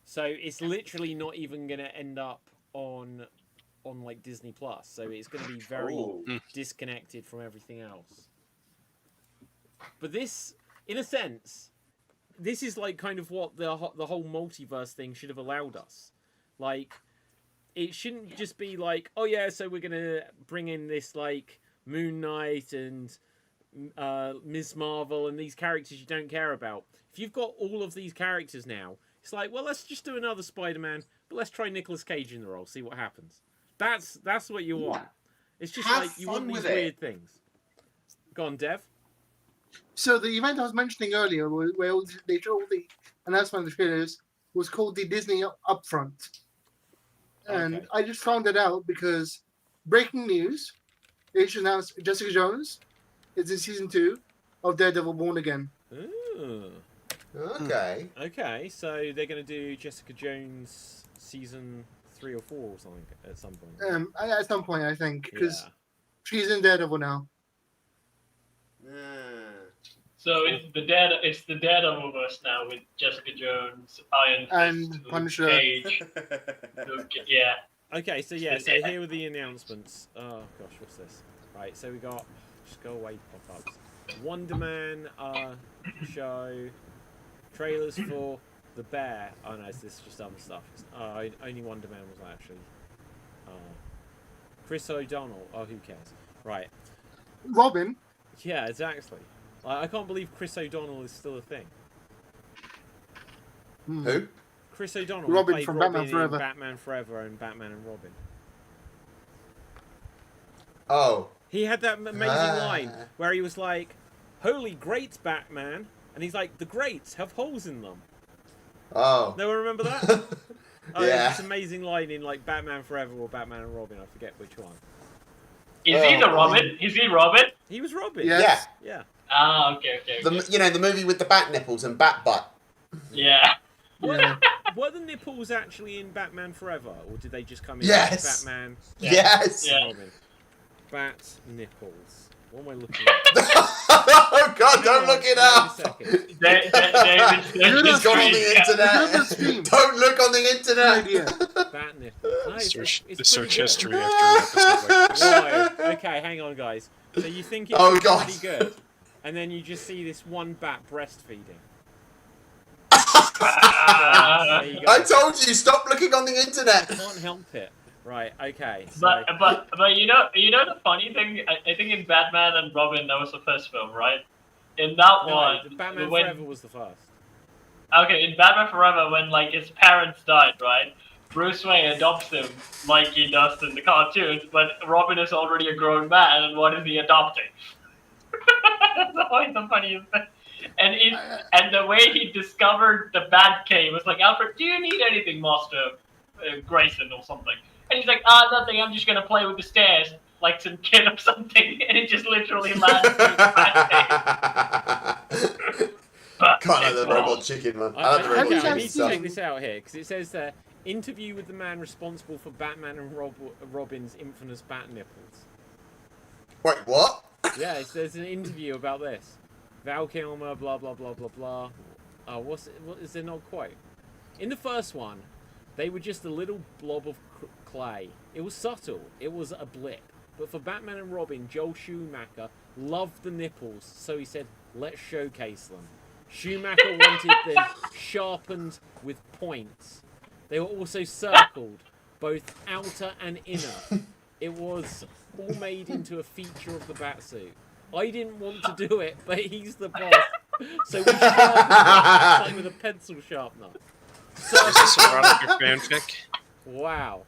So it's literally not even going to end up on like Disney Plus. So it's going to be very disconnected from everything else. But this, in a sense, this is like kind of what the whole multiverse thing should have allowed us. Like, it shouldn't just be like, oh yeah, so we're going to bring in this like Moon Knight and Ms. Marvel and these characters you don't care about. If you've got all of these characters now, it's like, well, let's just do another Spider-Man, but let's try Nicolas Cage in the role, see what happens. That's what you want. It's just Have like you want fun these with it. weird things. Go on, Dev. So the event I was mentioning earlier, where they showed all the announcement of the trailers, was called the Disney Upfront. And Okay. I just found it out because breaking news, they just announced Jessica Jones is in season 2 of Daredevil Born Again. Ooh. Okay. Okay, so they're going to do Jessica Jones season 3 or 4 or something at some point. At some point, I think, because Yeah. she's in Daredevil now. So it's the Daredevilverse now with Jessica Jones, Iron Fist, And Luke Punisher. Cage. Yeah. Okay, so yeah, so here were the announcements. Oh gosh, what's this? Right, so we got just go away pop-ups. Wonder Man show, trailers for The Bear. Oh no, this is just other stuff. Only Wonder Man was actually. Chris O'Donnell. Oh, who cares? Right. Robin. Yeah, exactly. I can't believe Chris O'Donnell is still a thing. Who? Chris O'Donnell Robin played from Robin Batman Forever. in Batman Forever and Batman and Robin. Oh. He had that amazing line where he was like, "Holy great Batman," and he's like, "The greats have holes in them." Oh. No one remember that? Oh, Yeah. It's this amazing line in like Batman Forever or Batman and Robin. I forget which one. Is he the Robin? Is he Robin? He was Robin. Yes. Yeah. Ah, okay. The movie with the bat nipples and bat butt. Yeah. Yeah. Were the nipples actually in Batman Forever, or did they just come in Yes. Batman Yes. Yeah. and Robin? Bat nipples. What am I looking at? Oh God! Don't look it up. David It's gone on the Another internet. stream. Don't look on the Good internet. idea. Bat nipples. No, Search it's the search pretty history good. after an episode like this. Whoa. Okay, hang on, guys. So you think it's Oh, God. pretty good, and then you just see this one bat breastfeeding. There you go. I told you, stop looking on the internet. Can't help it. Right. Okay. So, But you know the funny thing, I think in Batman and Robin that was the first film, right? In that no, one, Batman when, Forever was the first. okay, in Batman Forever when like his parents died, right? Bruce Wayne adopts him like he does in the cartoons, but Robin is already a grown man, and what is he adopting? That's always the funniest thing. And the way he discovered the Batcave was like, Alfred, do you need anything, Master Grayson or something? And he's like, nothing, I'm just gonna play with the stairs, like some kid or something, and he just literally lands in the Batcave. God, I love the robot chicken, man. I love the Okay, robot I chicken need to stuff. check this out here, because it says there, interview with the man responsible for Batman and Robin's infamous bat nipples. Wait, what? Yeah, there's an interview about this. Val Kilmer, blah, blah, blah, blah, blah. What is there not quote? In the first one, they were just a little blob of clay. It was subtle. It was a blip. But for Batman and Robin, Joel Schumacher loved the nipples, so he said, let's showcase them. Schumacher wanted them sharpened with points. They were also circled, both outer and inner. It was all made into a feature of the Batsuit. I didn't want to do it, but he's the boss. So we sharpened it with a pencil sharpener. Is this erotica fanfic? Wow.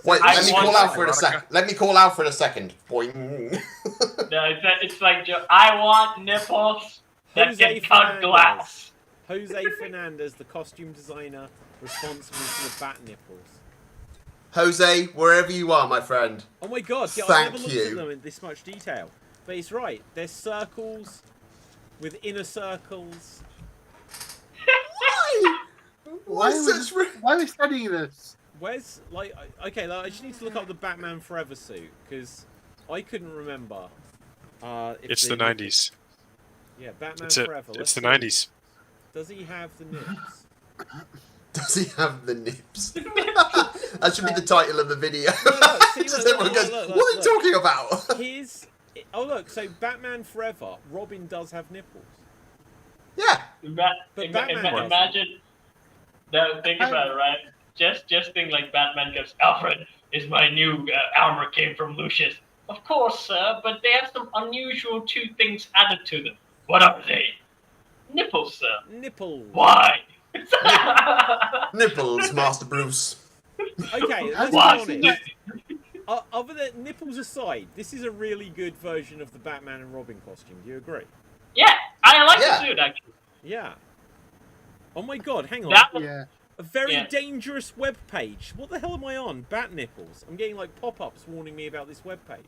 Wait, I let me want call Alfred a erotica. second. Let me call Alfred a second. Boing. No, it's like, I want nipples that Jose can cut Fernandez. glass. Jose Fernandez, the costume designer responsible for the bat nipples. Jose, wherever you are, my friend. Oh my god, yeah, I Thank never looked you. at them in this much detail. But it's right, there's circles with inner circles. Why such... Why are we studying this? Where's, like, okay, like, I just need to look up the Batman Forever suit, because I couldn't remember. If It's they- the 90s. Yeah, Batman It's it. Forever. It's Let's the see. 90s. Does he have the nips? Does he have the nips? That should be the title of the video. Look, see, Just look, everyone look, goes, look, what are you look. talking about? His... Oh, look, so Batman Forever, Robin does have nipples. Yeah. But Batman doesn't. Imagine. No, think about it, right? Just think like Batman goes, Alfred, is my new armor came from Lucius. Of course, sir, but they have some unusual two things added to them. What are they? Nipples, sir. Nipples. Why? Nipples, Master Bruce. Okay, let's be Why? honest. Other than nipples aside, this is a really good version of the Batman and Robin costume. Do you agree? Yeah, I like Yeah. the suit actually. Yeah. Oh my god, hang on. That Yeah. A very Yeah. dangerous web page. What the hell am I on? Bat nipples. I'm getting like pop-ups warning me about this web page.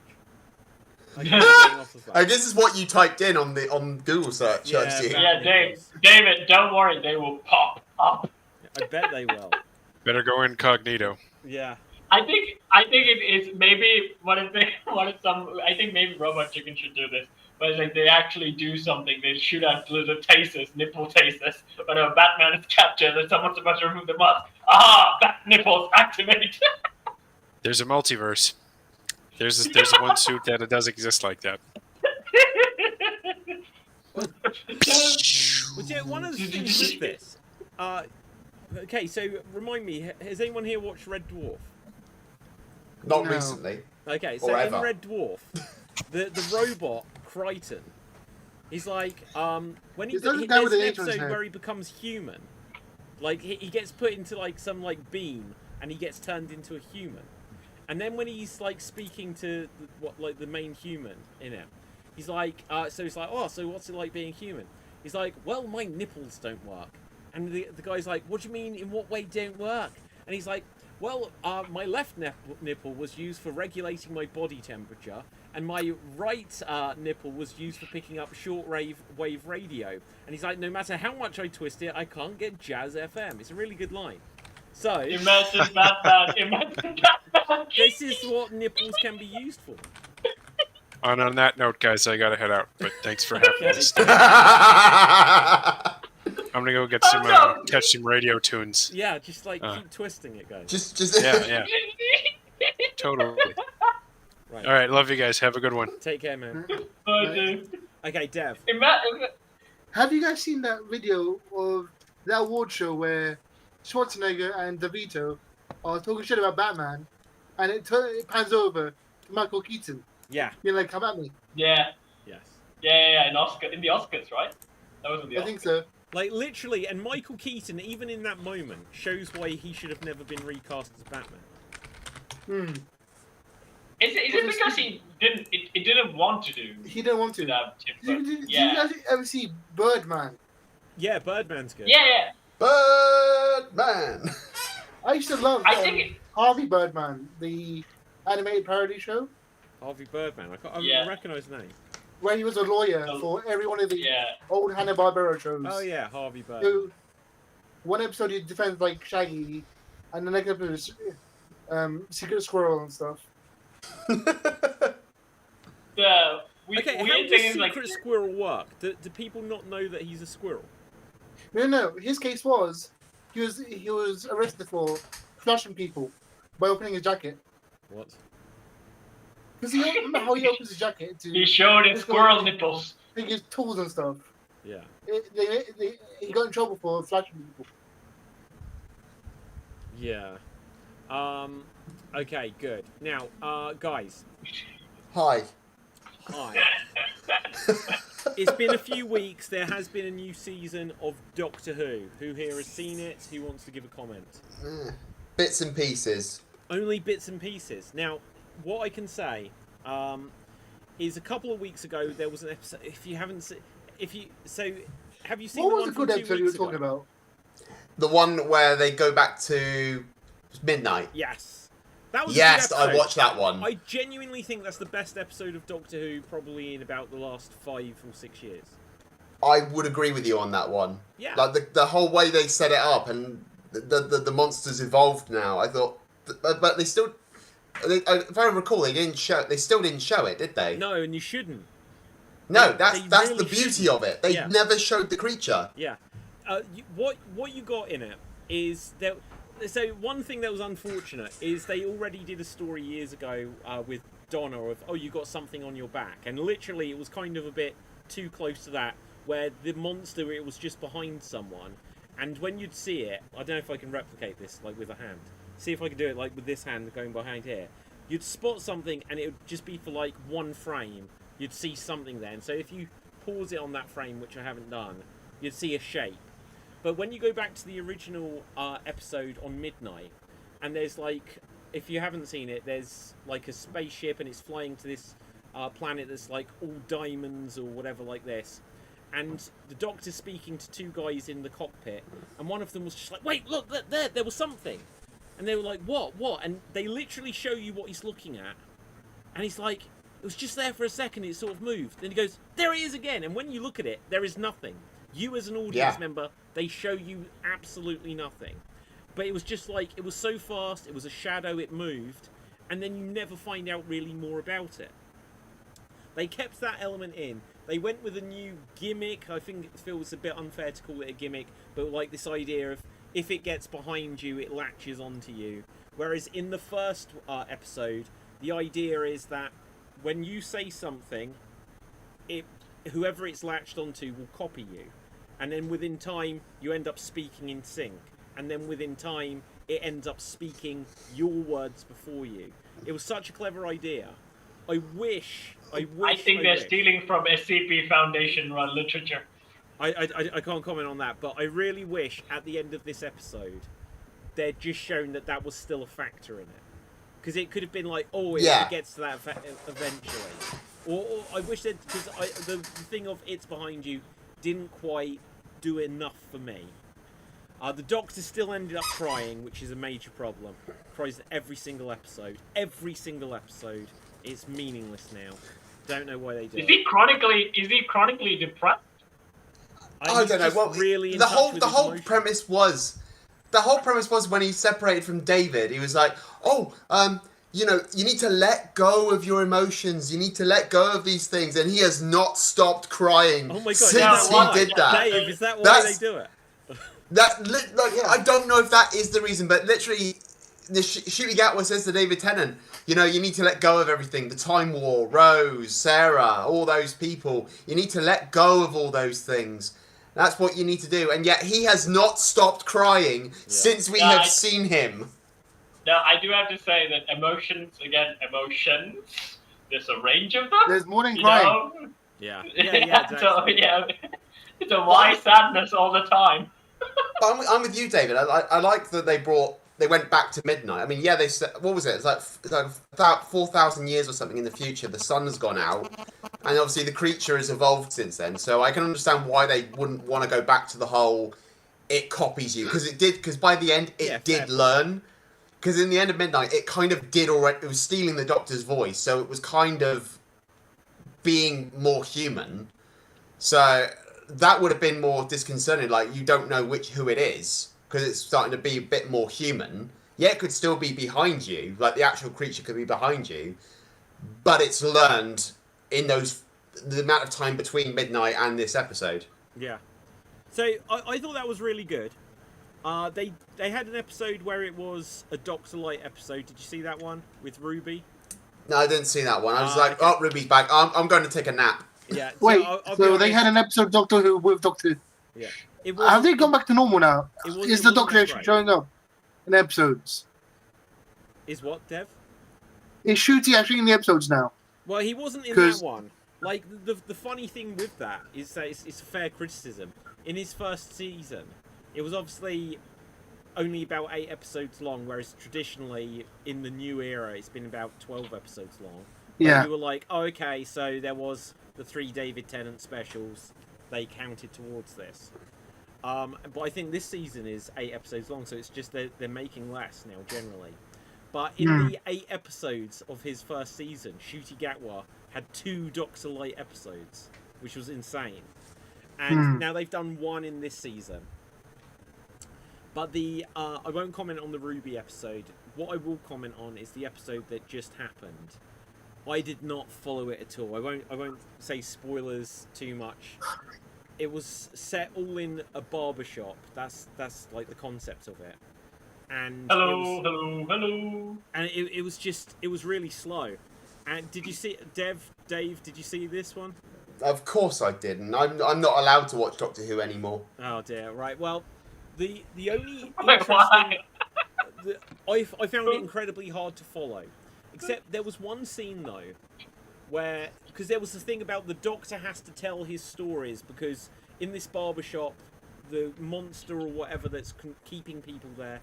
Okay, I'm getting off of that. Oh, this is what you typed in on Google search. I Yeah, see. that- Yeah, David, don't worry, they will pop up. I bet they will. Better go incognito. Yeah. I think it is maybe I think maybe Robot Chicken should do this. But it's like they actually do something. They shoot out little tasers, nipple tasers. When a Batman is captured and someone's about to remove the mask, bat nipples activate. There's a multiverse. There's one suit that it does exist like that. Well, yeah, one of the things with this. Okay, so remind me, has anyone here watched Red Dwarf? Not No. recently. Okay, so Or in ever. Red Dwarf, the robot Crichton, he's like when he It doesn't there's go with an the age on his episode head. where he becomes human, like he gets put into like some like beam and he gets turned into a human, and then when he's like speaking to the main human in it, he's like so he's like, oh, so what's it like being human? He's like, well, my nipples don't work, and the guy's like, what do you mean, in what way don't work? And he's like, well, my left nipple was used for regulating my body temperature, and my right nipple was used for picking up short-wave radio. And he's like, no matter how much I twist it, I can't get Jazz FM. It's a really good line. So, Imagine that bad. Imagine that bad. this is what nipples can be used for. And on that note, guys, I gotta head out. But thanks for having Okay. us. I'm gonna go get some catch some radio tunes. Yeah, just like keep twisting it, guys. just Yeah, totally. Right. All right, love you guys. Have a good one. Take care, man. Oh, dude. Okay, Dev. Imagine. Have you guys seen that video of that award show where Schwarzenegger and DeVito are talking shit about Batman, and it pans over to Michael Keaton, Yeah. being like, "Come at me." Yeah. Yes. Yeah. In the Oscars, right? That was in the Oscars. I think so. Like, literally, and Michael Keaton, even in that moment, shows why he should have never been recast as Batman. Hmm. Is it because he didn't want to do He didn't want to. that? Did you Yeah. guys ever see Birdman? Yeah, Birdman's good. Yeah. Birdman. I used to love I think Harvey Birdman, the animated parody show, Harvey Birdman. I Yeah. recognise the name. where he was a lawyer Oh. for every one of the Yeah. old Hanna-Barbera shows. Oh, yeah, Harvey Birdman. So, one episode he defends like Shaggy, and the next episode is Secret Squirrel and stuff. The Okay, how weird does thing is like Secret Squirrel work? Do people not know that he's a squirrel? No. His case was he was arrested for flashing people by opening his jacket. What? Because remember how he opens his jacket to he showed his squirrel nipples. take his tools and stuff. Yeah. He got in trouble for flashing people. Yeah. Okay, good. Now, guys. Hi. Hi. It's been a few weeks. There has been a new season of Doctor Who. Who here has seen it? Who wants to give a comment? Bits and pieces. Only bits and pieces. Now, what I can say is a couple of weeks ago there was an episode. If you haven't seen, have you seen What the was one the from good 2 episode you were weeks talking ago? about? The one where they go back to midnight. Yes, that was Yes, a good I episode. watched that one. I genuinely think that's the best episode of Doctor Who probably in about the last 5 or 6 years. I would agree with you on that one. Yeah. Like the whole way they set it up and the monsters evolved now. I thought, but they still, if I recall, they still didn't show it, did they? No, and you shouldn't. No, They that's really the beauty shouldn't. of it. They Yeah. never showed the creature. Yeah. What you got in it is that. So one thing that was unfortunate is they already did a story years ago with Donna of you got something on your back, and literally it was kind of a bit too close to that, where the monster it was just behind someone, and when you'd see it, I don't know if I can replicate this like with a hand. See if I can do it like with this hand going behind here. You'd spot something and it would just be for like one frame. You'd see something then. So if you pause it on that frame, which I haven't done, you'd see a shape. But when you go back to the original episode on Midnight, and there's like, if you haven't seen it, there's like a spaceship and it's flying to this planet that's like all diamonds or whatever like this. And the Doctor's speaking to 2 guys in the cockpit, and one of them was just like, wait, look, there was something. And they were like, what? And they literally show you what he's looking at. And he's like, it was just there for a second, it sort of moved. Then he goes, there it is again. And when you look at it, there is nothing. You as an audience member, they show you absolutely nothing. But it was just like, it was so fast, it was a shadow, it moved, and then you never find out really more about it. They kept that element in. They went with a new gimmick. I think it feels a bit unfair to call it a gimmick, but like this idea of if it gets behind you, it latches onto you. Whereas in the first episode, the idea is that when you say something, whoever it's latched onto will copy you, and then within time you end up speaking in sync, and then within time it ends up speaking your words before you. It was such a clever idea. I think they're stealing from SCP Foundation run literature. I can't comment on that, but I really wish at the end of this episode they'd just shown that was still a factor in it, because it could have been like, oh, it gets to that eventually. Or I wish that, because the thing of it's behind you didn't quite do enough for me. The Doctor still ended up crying, which is a major problem. Cries every single episode. Every single episode. It's meaningless now. Don't know why they do it. Is he chronically depressed? I don't know. Well, really the whole premise was when he separated from David. He was like, you know, you need to let go of your emotions. You need to let go of these things, and he has not stopped crying since he did that. Dave, is that why they do it? I don't know if that is the reason, but literally, Ncuti Gatwa says to David Tennant, you know, you need to let go of everything. The Time War, Rose, Sarah, all those people. You need to let go of all those things. That's what you need to do. And yet he has not stopped crying since we have seen him. Now, I do have to say that emotions, there's a range of them. There's more than crying. Know? Yeah. Exactly. So, it's a why sadness all the time. But I'm with you, David. I like that they went back to midnight. I mean, they said, what was it? It's like about 4,000 years or something in the future. The sun has gone out, and obviously the creature has evolved since then. So I can understand why they wouldn't want to go back to the whole it copies you, because it did. Because by the end, it did learn. Because in the end of Midnight, it kind of did already. It was stealing the Doctor's voice, so it was kind of being more human. So that would have been more disconcerting. Like, you don't know who it is, because it's starting to be a bit more human. Yeah, it could still be behind you, like the actual creature could be behind you, but it's learned in the amount of time between Midnight and this episode. Yeah. So I thought that was really good. They had an episode where it was a Doctor Light episode. Did you see that one with Ruby? No, I didn't see that one. I was like, okay. Oh, Ruby's back. I'm going to take a nap. Yeah. Wait, so they had an episode of Doctor Who with Doctor Who. Yeah. Have they gone back to normal now? Is the Doctor actually showing up in episodes? Is what, Dev? Is Ncuti actually in the episodes now? Well, he wasn't in that one. Like, the funny thing with that is that it's a fair criticism. In his first season, it was obviously only about 8 episodes long, whereas traditionally in the new era it's been about 12 episodes long. Yeah. You were like, oh, okay, so there was the 3 David Tennant specials, they counted towards this. But I think this season is 8 episodes long, so it's just they're making less now generally. But in the 8 episodes of his first season, Ncuti Gatwa had 2 Doctor Light episodes, which was insane. And now they've done 1 in this season. But I won't comment on the Ruby episode. What I will comment on is the episode that just happened. I did not follow it at all. I won't say spoilers too much. It was set all in a barbershop. That's like the concept of it. And hello. And it was really slow. And did you see Dave? Did you see this one? Of course I didn't. I'm not allowed to watch Doctor Who anymore. Oh dear. Right. Well, the only Why? I found it incredibly hard to follow. Except there was one scene though, where because there was the thing about the Doctor has to tell his stories because in this barbershop, the monster or whatever that's keeping people there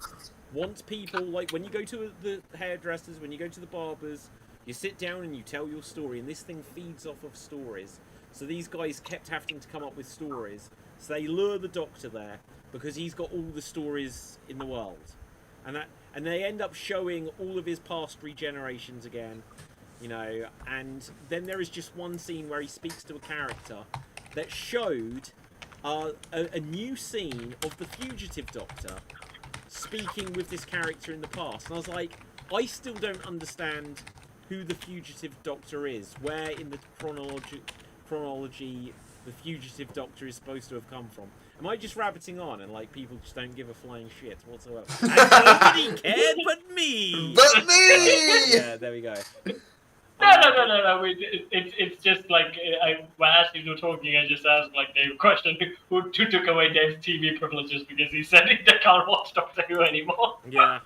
wants people like when you go to the hairdressers, when you go to the barbers, you sit down and you tell your story, and this thing feeds off of stories. So these guys kept having to come up with stories. So they lure the Doctor there because he's got all the stories in the world, and they end up showing all of his past regenerations again, you know. And then there is just one scene where he speaks to a character that showed a new scene of the fugitive Doctor speaking with this character in the past, and I was like, I still don't understand who the fugitive Doctor is, where in the chronology the fugitive Doctor is supposed to have come from. Am I just rabbiting on and like people just don't give a flying shit whatsoever? And nobody cared but me! But me! Yeah, there we go. No, No. It's just like when Ashley was talking, I just asked like Dave question who took away Dave's TV privileges because he said he can't watch Doctor Who anymore. Yeah.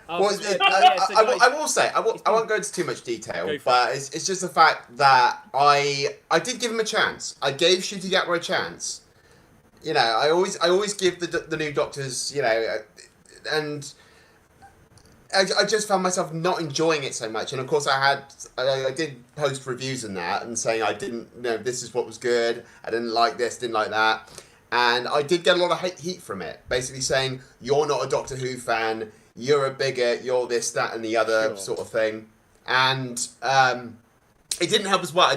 Well, I will say, I won't go into too much detail, but it's just the fact that I did give him a chance. I gave Ncuti Gatwa a chance. You know, I always give the new Doctors, you know, and I just found myself not enjoying it so much. And of course, I did post reviews and that, and saying I didn't, you know, this is what was good. I didn't like this, didn't like that, and I did get a lot of heat from it. Basically saying you're not a Doctor Who fan. You're a bigot, you're this, that, and the other sort of thing. And it didn't help as well.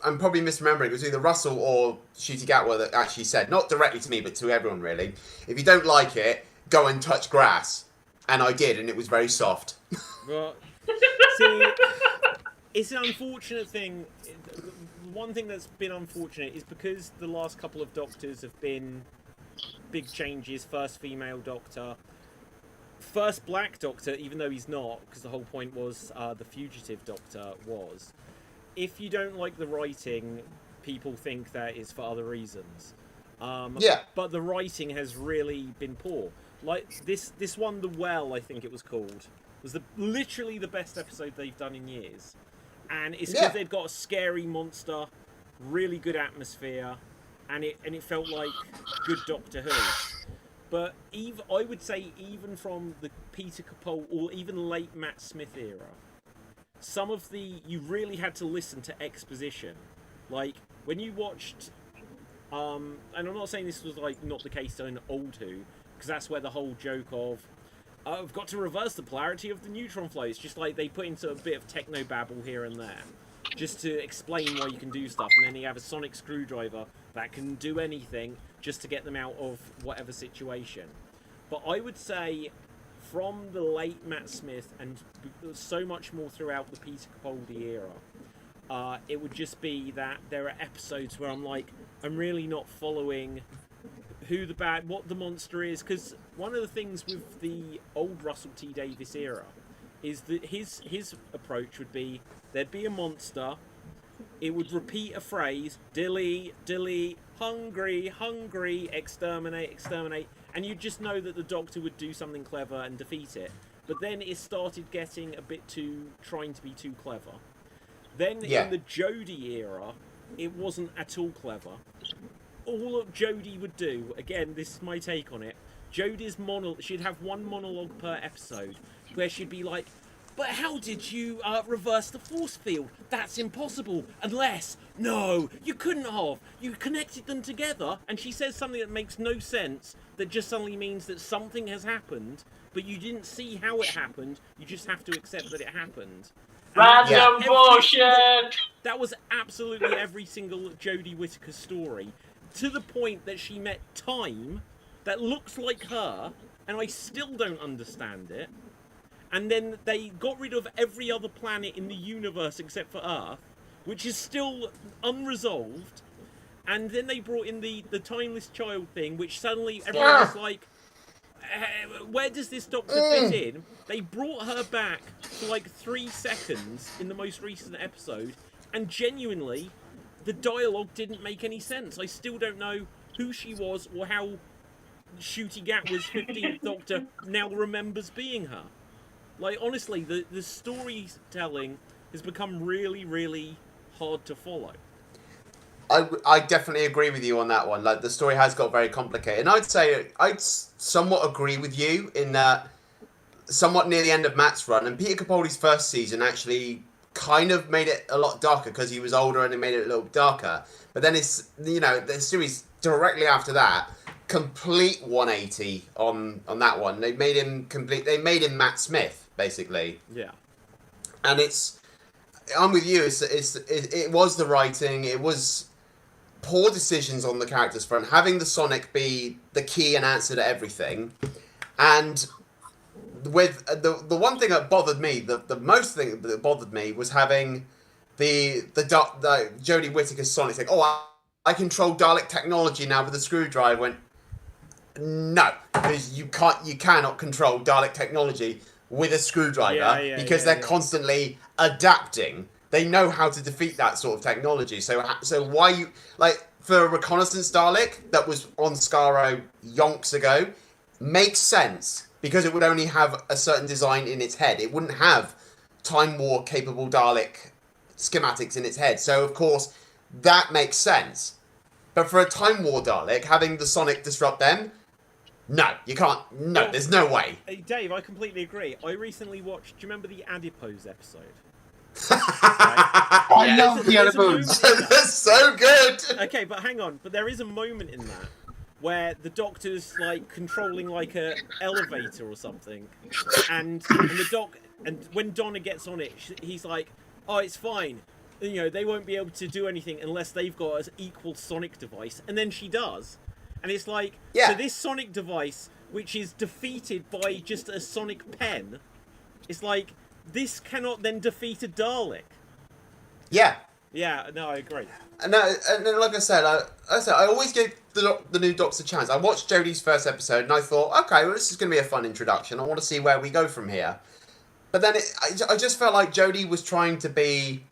I'm probably misremembering. It was either Russell or Ncuti Gatwa that actually said, not directly to me, but to everyone really, if you don't like it, go and touch grass. And I did, and it was very soft. Well, see, it's an unfortunate thing. One thing that's been unfortunate is because the last couple of Doctors have been big changes. First female Doctor. First black Doctor, even though he's not, because the whole point was the fugitive Doctor was. If you don't like the writing, people think that is for other reasons. Yeah. But the writing has really been poor. Like this one, The Well, I think it was called, was literally the best episode they've done in years. And it's because they've got a scary monster, really good atmosphere, and it felt like good Doctor Who. But I would say even from the Peter Capaldi or even late Matt Smith era, some of you really had to listen to exposition. Like when you watched, and I'm not saying this was like not the case in old Who, because that's where the whole joke of I've got to reverse the polarity of the neutron flow. It's just like they put into a bit of techno babble here and there, just to explain why you can do stuff, and then you have a sonic screwdriver that can do anything just to get them out of whatever situation. But I would say from the late Matt Smith and so much more throughout the Peter Capaldi era, it would just be that there are episodes where I'm like, I'm really not following what the monster is, because one of the things with the old Russell T Davies era is that his approach would be there'd be a monster, it would repeat a phrase, dilly, dilly, hungry, hungry, exterminate, exterminate, and you'd just know that the Doctor would do something clever and defeat it. But then it started getting a bit trying to be too clever. Then in the Jodie era, it wasn't at all clever. All that Jodie would do, again, this is my take on it, Jodie's she'd have one monologue per episode, where she'd be like, but how did you reverse the force field? That's impossible, unless, no, you couldn't have. You connected them together, and she says something that makes no sense, that just suddenly means that something has happened, but you didn't see how it happened, you just have to accept that it happened. Random bullshit! That was absolutely every single Jodie Whittaker story, to the point that she met Time, that looks like her, and I still don't understand it. And then they got rid of every other planet in the universe except for Earth, which is still unresolved. And then they brought in the Timeless Child thing, which suddenly everyone was like, where does this Doctor fit in? They brought her back for like 3 seconds in the most recent episode, and genuinely, the dialogue didn't make any sense. I still don't know who she was or how Ncuti Gatwa's 15th Doctor now remembers being her. Like, honestly, the storytelling has become really, really hard to follow. I definitely agree with you on that one. Like, the story has got very complicated. And I'd say I'd somewhat agree with you in that somewhat near the end of Matt's run, and Peter Capaldi's first season actually kind of made it a lot darker because he was older and it made it a little darker. But then the series directly after that, complete 180 on that one. They made him Matt Smith, basically. Yeah. And I'm with you. It was the writing. It was poor decisions on the characters front. Having the Sonic be the key and answer to everything, and with the one thing that bothered me, the most thing that bothered me was having the Jodie Whittaker's Sonic saying, "Oh, I control Dalek technology now with a screwdriver." Went, no, because you cannot control Dalek technology with a screwdriver because they're constantly adapting They know how to defeat that sort of technology. So why you like for a reconnaissance Dalek that was on Skaro yonks ago makes sense because it would only have a certain design in its head. It wouldn't have Time War capable Dalek schematics in its head. So of course that makes sense. But for a Time War Dalek, having the Sonic disrupt them, no, you can't. No, Well, there's no way. Hey, Dave, I completely agree. I recently watched. Do you remember the Adipose episode? I love the There's a Thunderbolts. moment in that- That's so good. Okay, but hang on. But there is a moment in that where the Doctor's like controlling like a elevator or something, and when Donna gets on it, he's like, "Oh, it's fine. You know, they won't be able to do anything unless they've got an equal sonic device." And then she does, and it's like, Yeah. so this sonic device, which is defeated by just a sonic pen, it's like this cannot then defeat a Dalek. Yeah. Yeah, no, I agree. And then, like I said, I always give the new Doctor a chance. I watched Jodie's first episode and I thought, okay, well, this is going to be a fun introduction. I want to see where we go from here. But then I just felt like Jodie was trying to be...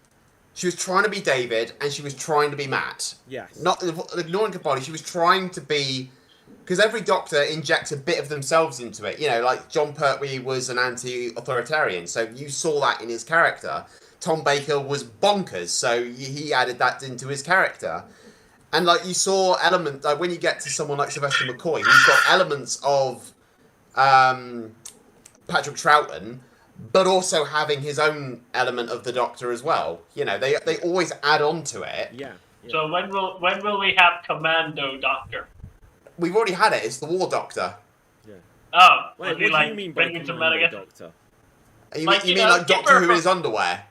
She was trying to be David and she was trying to be Matt. Yes. Not ignoring Capaldi, she was trying to be... Because every Doctor injects a bit of themselves into it. You know, like John Pertwee was an anti-authoritarian, so you saw that in his character. Tom Baker was bonkers, so he added that into his character. And like you saw elements, like when you get to someone like Sylvester McCoy, he's got elements of Patrick Troughton, but also having his own element of the Doctor as well. You know, they always add on to it. Yeah. So when will we have Commando Doctor? We've already had it. It's the War Doctor. Oh, Wait, was what he do like you mean by bringing to Commando Madagascar? Doctor? You Like, mean, you know, like Doctor Skipper Who in from- his underwear?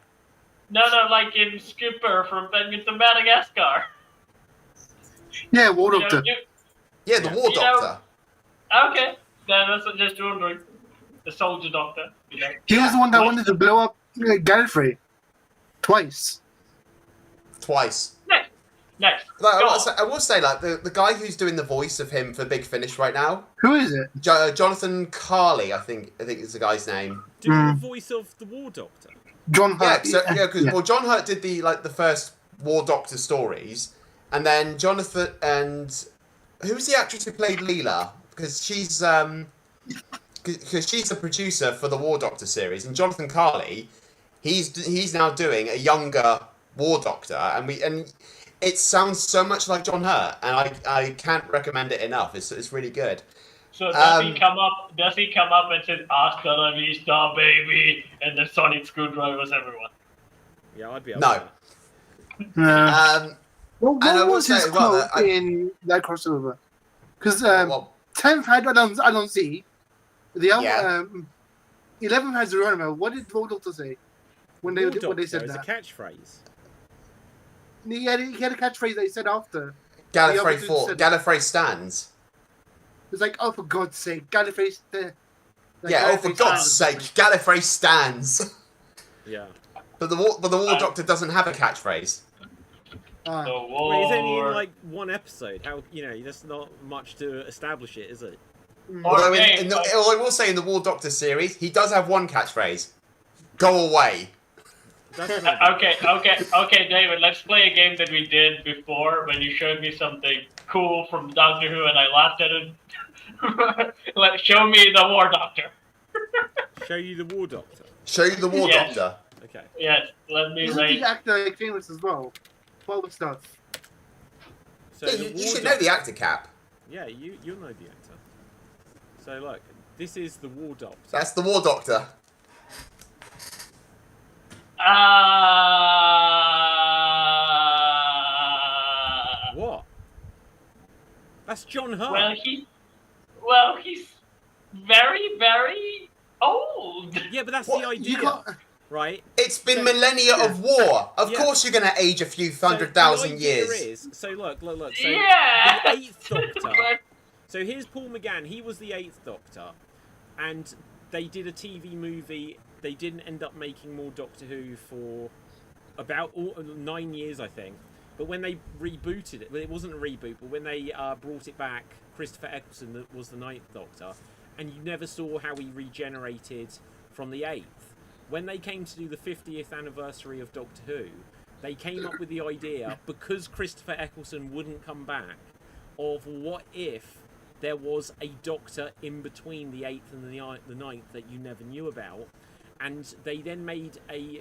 No, like in Skipper from Penguin to Madagascar. Yeah, War You know, Doctor. Yeah, the War You know- Doctor. Okay, then that's just wondering. The Soldier Doctor. You know. He was the one that wanted to blow up Gallifrey. Twice. Twice. Next. Like, Go on. I will say, like, the guy who's doing the voice of him for Big Finish right now, Who is it? Jonathan Carley, I think is the guy's name. Doing the voice of the War Doctor. John Yeah, Hurt. because well, John Hurt did the first War Doctor stories, and then Jonathan and who's the actress who played Leela? Because she's the producer for the War Doctor series, and Jonathan Carley, he's now doing a younger War Doctor, and it sounds so much like John Hurt, and I can't recommend it enough. It's really good. So does he come up? Does he come up and say "Hasta la vista, baby," and the sonic screwdrivers everyone? Yeah, I'd be able No. to. What and I will was his say as well quote that in that crossover? Because well, 10th had I don't see. The other Yeah. 11th has Geronimo. What did War Doctor say when they War when they Doctor said is a that? catchphrase. He had a catchphrase that he said after. Gallifrey dude 4, said- Gallifrey stands. It's like, oh, for God's sake, Gallifrey. Yeah, oh for God's sake, Gallifrey stands. Yeah. But the War Doctor doesn't have a catchphrase. Ah. The Wait, he's only in war. like one episode. How there's not much to establish it, is it? Although Okay, I will say in the War Doctor series, he does have one catchphrase: "Go away." That's not Okay, David. Let's play a game that we did before when you showed me something cool from Doctor Who and I laughed at it. Show me the War Doctor. Show you the War Doctor. Show you the War Yes. Doctor. Okay. Yes, let me Isn't rate. the actor famous as well? Well stuff. So Yeah, the you War should know Doctor- the actor cap. Yeah, you'll know the actor. So look, this is the War Doctor. That's the War Doctor. What? That's John Hart. Well, he's very, very old. Yeah, but that's What? the You idea, got right? It's been So- millennia of war. Of Yeah. course, you're gonna age a few So the 100,000 idea years. Is, so look. So Yeah. the Eighth Doctor. But- So here's Paul McGann. He was the Eighth Doctor, and they did a TV movie. They didn't end up making more Doctor Who for about 9 years, I think. But when they rebooted it, well, it wasn't a reboot, but when they brought it back, Christopher Eccleston was the Ninth Doctor, and you never saw how he regenerated from the Eighth. when they came to do the 50th anniversary of Doctor Who, they came up with the idea, because Christopher Eccleston wouldn't come back, of what if there was a Doctor in between the 8th and the 9th that you never knew about, and they then made a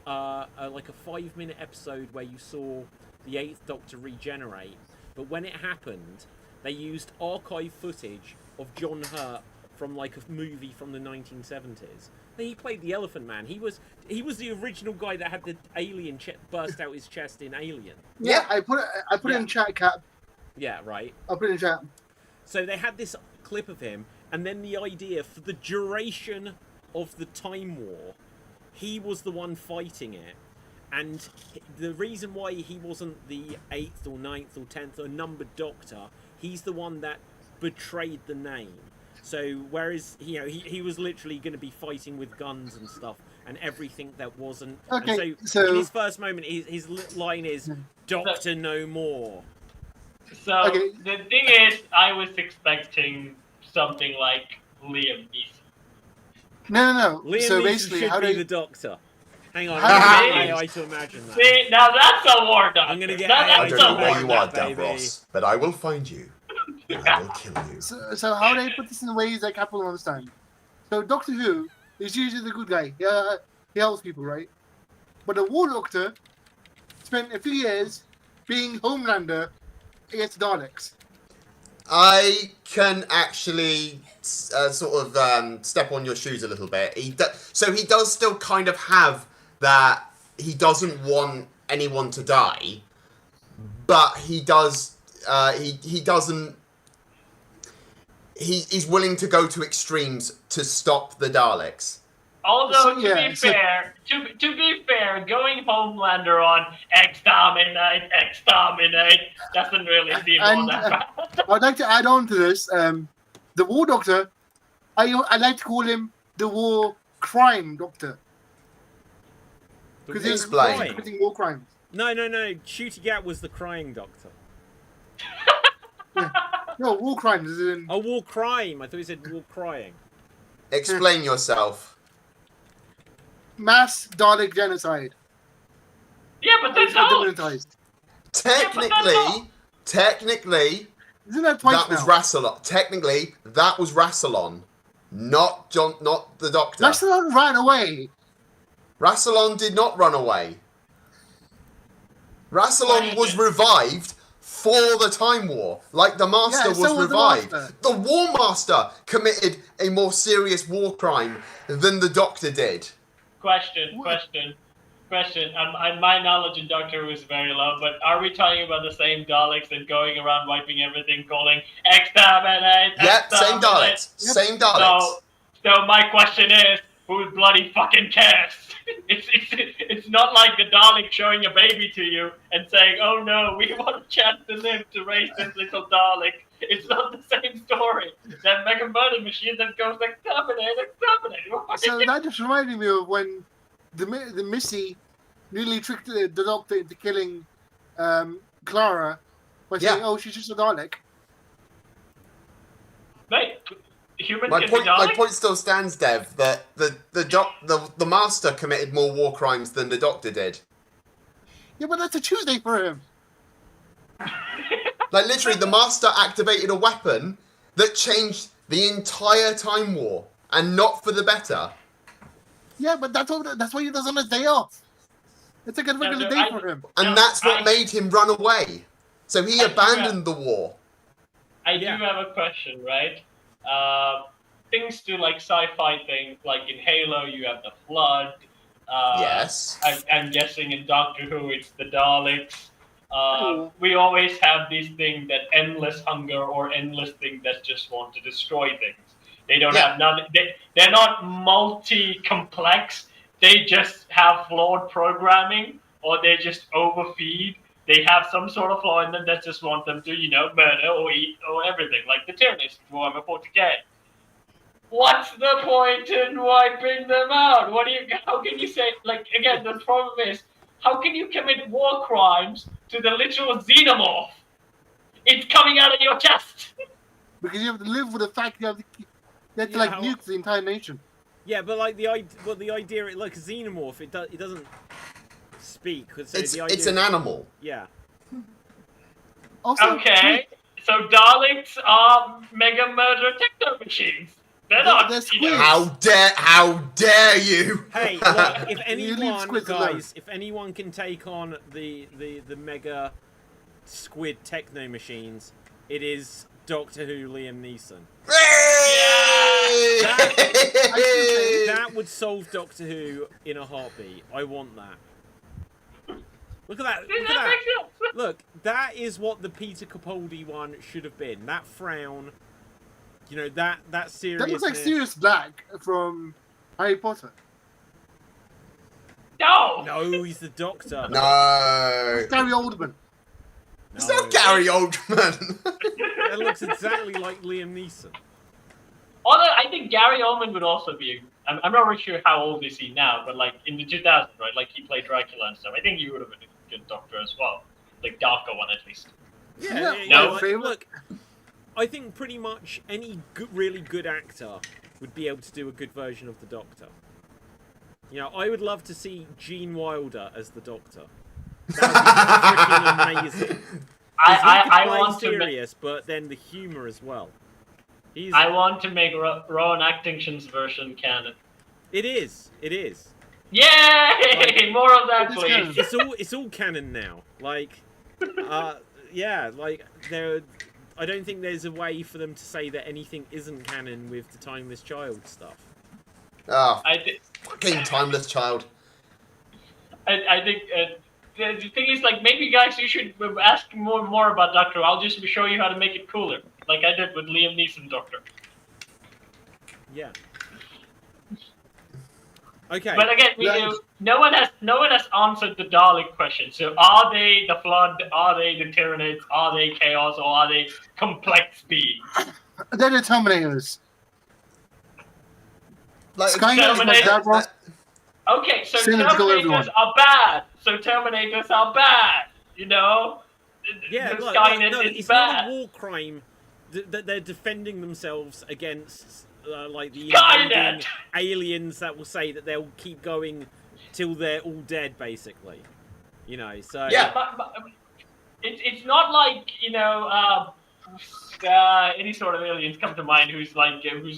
5-minute episode where you saw the 8th Doctor regenerate, but when it happened, they used archive footage of John Hurt from like a movie from the 1970s. He played the Elephant Man. He was the original guy that had the alien burst out his chest in Alien. Yeah, I put it in chat, Cap. Yeah, right. I'll put it in chat. So they had this clip of him, and then the idea for the duration of the Time War, he was the one fighting it. And the reason why he wasn't the 8th or 9th or 10th or numbered Doctor, he's the one that betrayed the name. So whereas he was literally going to be fighting with guns and stuff and everything that wasn't. Okay, and so in his first moment, his line is "Doctor no more." So Okay. the thing is, I was expecting something like Liam Neeson. No. Liam So Neeson basically, should how be do the you... Doctor. Hang on, How I'm do going you- to AI to imagine that. See, now that's a war doctor. I'm gonna get Now AI that's I a don't know war where you are, baby. Davros, but I will find you. And I will kill you. So how do I put this in ways that Cap will understand? So Doctor Who is usually the good guy. He helps people, right? But the War Doctor spent a few years being Homelander against the Daleks. I can actually sort of step on your shoes a little bit. So he does still kind of have that. He doesn't want anyone to die, but he does. He doesn't. He's willing to go to extremes to stop the Daleks. Although to Yeah, be so- fair, going Homelander on exterminate doesn't really seem all And, that bad. I'd like to add on to this. The War Doctor, I like to call him the War Crime Doctor because he's Explain. committing war crimes. No. Shooty Gat was the crying Doctor. No, war crimes is in. Oh, war crime. I thought you said war crying. Explain yourself. Mass Dalek genocide. Yeah, but that's It's all. demonetized. Technically, Isn't that twice that was now? Rassilon. Technically, that was Rassilon, not the Doctor. Rassilon ran away. Rassilon did not run away. Rassilon was revived for the Time War, like the Master Yeah, so was was the revived. Master. The War Master committed a more serious war crime than the Doctor did. Question. And my knowledge in Doctor Who is very low, but are we talking about the same Daleks and going around wiping everything, calling exterminate? Yep, same Daleks. Yep. Same Daleks. So my question is, who bloody fucking cares? It's not like the Dalek showing a baby to you and saying, "Oh no, we want a chance to live to raise this little Dalek." It's not the same story. That mega murder machine that goes exterminate. So that just reminded me of when the Missy nearly tricked the Doctor into killing Clara by saying, "Oh, she's just a Dalek." Mate, humans My can be Daleks? point still stands, Dev. That the Master committed more war crimes than the Doctor did. Yeah, but that's a Tuesday for him. Like literally, the Master activated a weapon that changed the entire Time War, and not for the better. Yeah, but that's why he doesn't have a day off. It's like a regular day for him. And No, that's what made him run away. So he abandoned the war. I do have a question, right? Things to like sci-fi things, like in Halo, you have the Flood. Yes. I'm guessing in Doctor Who, it's the Daleks. We always have this thing that endless hunger or endless thing that just want to destroy things. They don't have nothing. They're not multi-complex. They just have flawed programming, or they just overfeed. They have some sort of flaw in them that just want them to, murder or eat or everything, like the Tyranids from 40K. What's the point in wiping them out? How can you say, again, the problem is, how can you commit war crimes to the literal xenomorph? It's coming out of your chest. Because you have to live with the fact you have to nuke the entire nation. Yeah, but like the idea, like a xenomorph, it doesn't speak. So It's an animal. Yeah. Also, Okay, so Daleks are mega murder techno machines. They're not. They're You know, squids. How dare you? Hey, look, if leave anyone, squids alone. guys, if anyone can take on the mega squid techno machines, it is Doctor Who Liam Neeson. That would solve Doctor Who in a heartbeat. I want that. Look at that. Look at that that. makes sense. Look, that is what the Peter Capaldi one should have been. That frown, you know, that seriousness. That looks like Sirius Black from Harry Potter. No. No, he's the Doctor. No. Gary Oldman. It's not Gary Oldman. That looks exactly like Liam Neeson. Although I think Gary Oldman would also be. I'm not really sure how old is he now, but like in the 2000s, right? Like he played Dracula and stuff. I think he would have been a good Doctor as well, like darker one at least. Yeah, No. like, look, I think pretty much any really good actor would be able to do a good version of the Doctor. You know, I would love to see Gene Wilder as the Doctor. That would be freaking amazing. I play want serious, but then the humor as well. I want to make Rowan Atkinson's version canon. It is. It is. Yay! More of that, please. It's all canon now. Like, yeah, like there. I don't think there's a way for them to say that anything isn't canon with the Timeless Child stuff. Oh, fucking Timeless Child. I think the thing is, like, maybe guys, you should ask more about Doctor. I'll just show you how to make it cooler, like I did with Liam Neeson Doctor. Yeah. Okay. But again, no one has answered the Dalek question. So, are they the Flood? Are they the Tyranids? Are they Chaos? Or are they complex beings? They're the Terminators. Like, Skynet is my Terminator- dad, Ross. Okay, so Send them to kill everyone. Terminators are bad. So Terminators are bad. You know? Yeah, The look, Skynet no, is it's bad. not a war crime that they're defending themselves against, like the Skynet! invading aliens that will say that they'll keep going till they're all dead, basically. You know, so Yeah. But it's not like, you know, any sort of aliens come to mind who's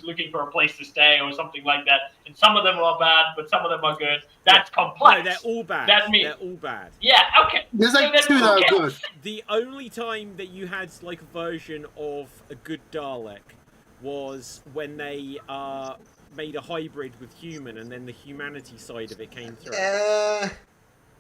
looking for a place to stay or something like that. And some of them are bad, but some of them are good. That's complex. no, they're all bad. That means They're all bad. yeah, okay. There's like then two that who are good. cares? The only time that you had like a version of a good Dalek was when they made a hybrid with human, and then the humanity side of it came through.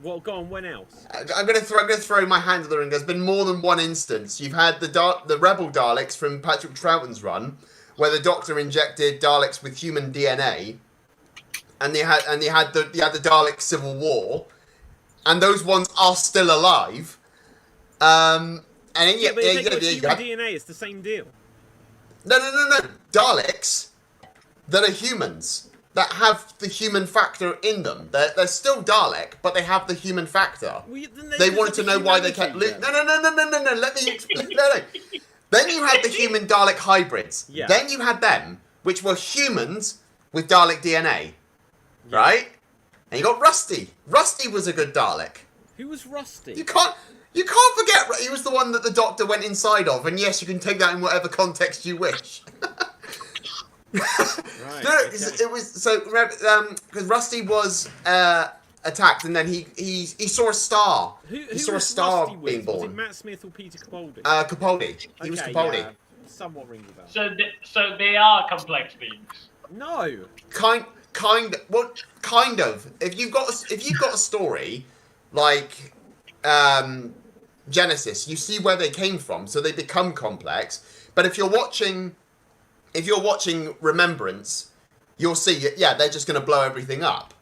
Well, go on. When else? I'm gonna throw my hand in the ring. There's been more than one instance. You've had the Rebel Daleks from Patrick Troughton's run, where the Doctor injected Daleks with human DNA, and you had the Dalek Civil War, and those ones are still alive. And then, Yeah, but if they got you human had- DNA, it's the same deal. No. Daleks that are humans, that have the human factor in them. They're still Dalek, but they have the human factor. Well, then They wanted to know why they kept... No, let me explain. No. Then you had the human Dalek hybrids. Yeah. Then you had them, which were humans with Dalek DNA. Yeah. Right? And you got Rusty. Rusty was a good Dalek. Who was Rusty? You can't forget he was the one that the Doctor went inside of, and yes, you can take that in whatever context you wish. Right, No, okay. it was so because Rusty was attacked, and then he saw a star. Who saw a was star Rusty being with? Was it born. Matt Smith or Peter Capaldi? Capaldi. He was Okay, Capaldi. yeah, somewhat rings a bell. So they are complex beings. No. Kind of. If you've got a story like Genesis, you see where they came from, so they become complex. But if you're watching Remembrance, you'll see they're just going to blow everything up.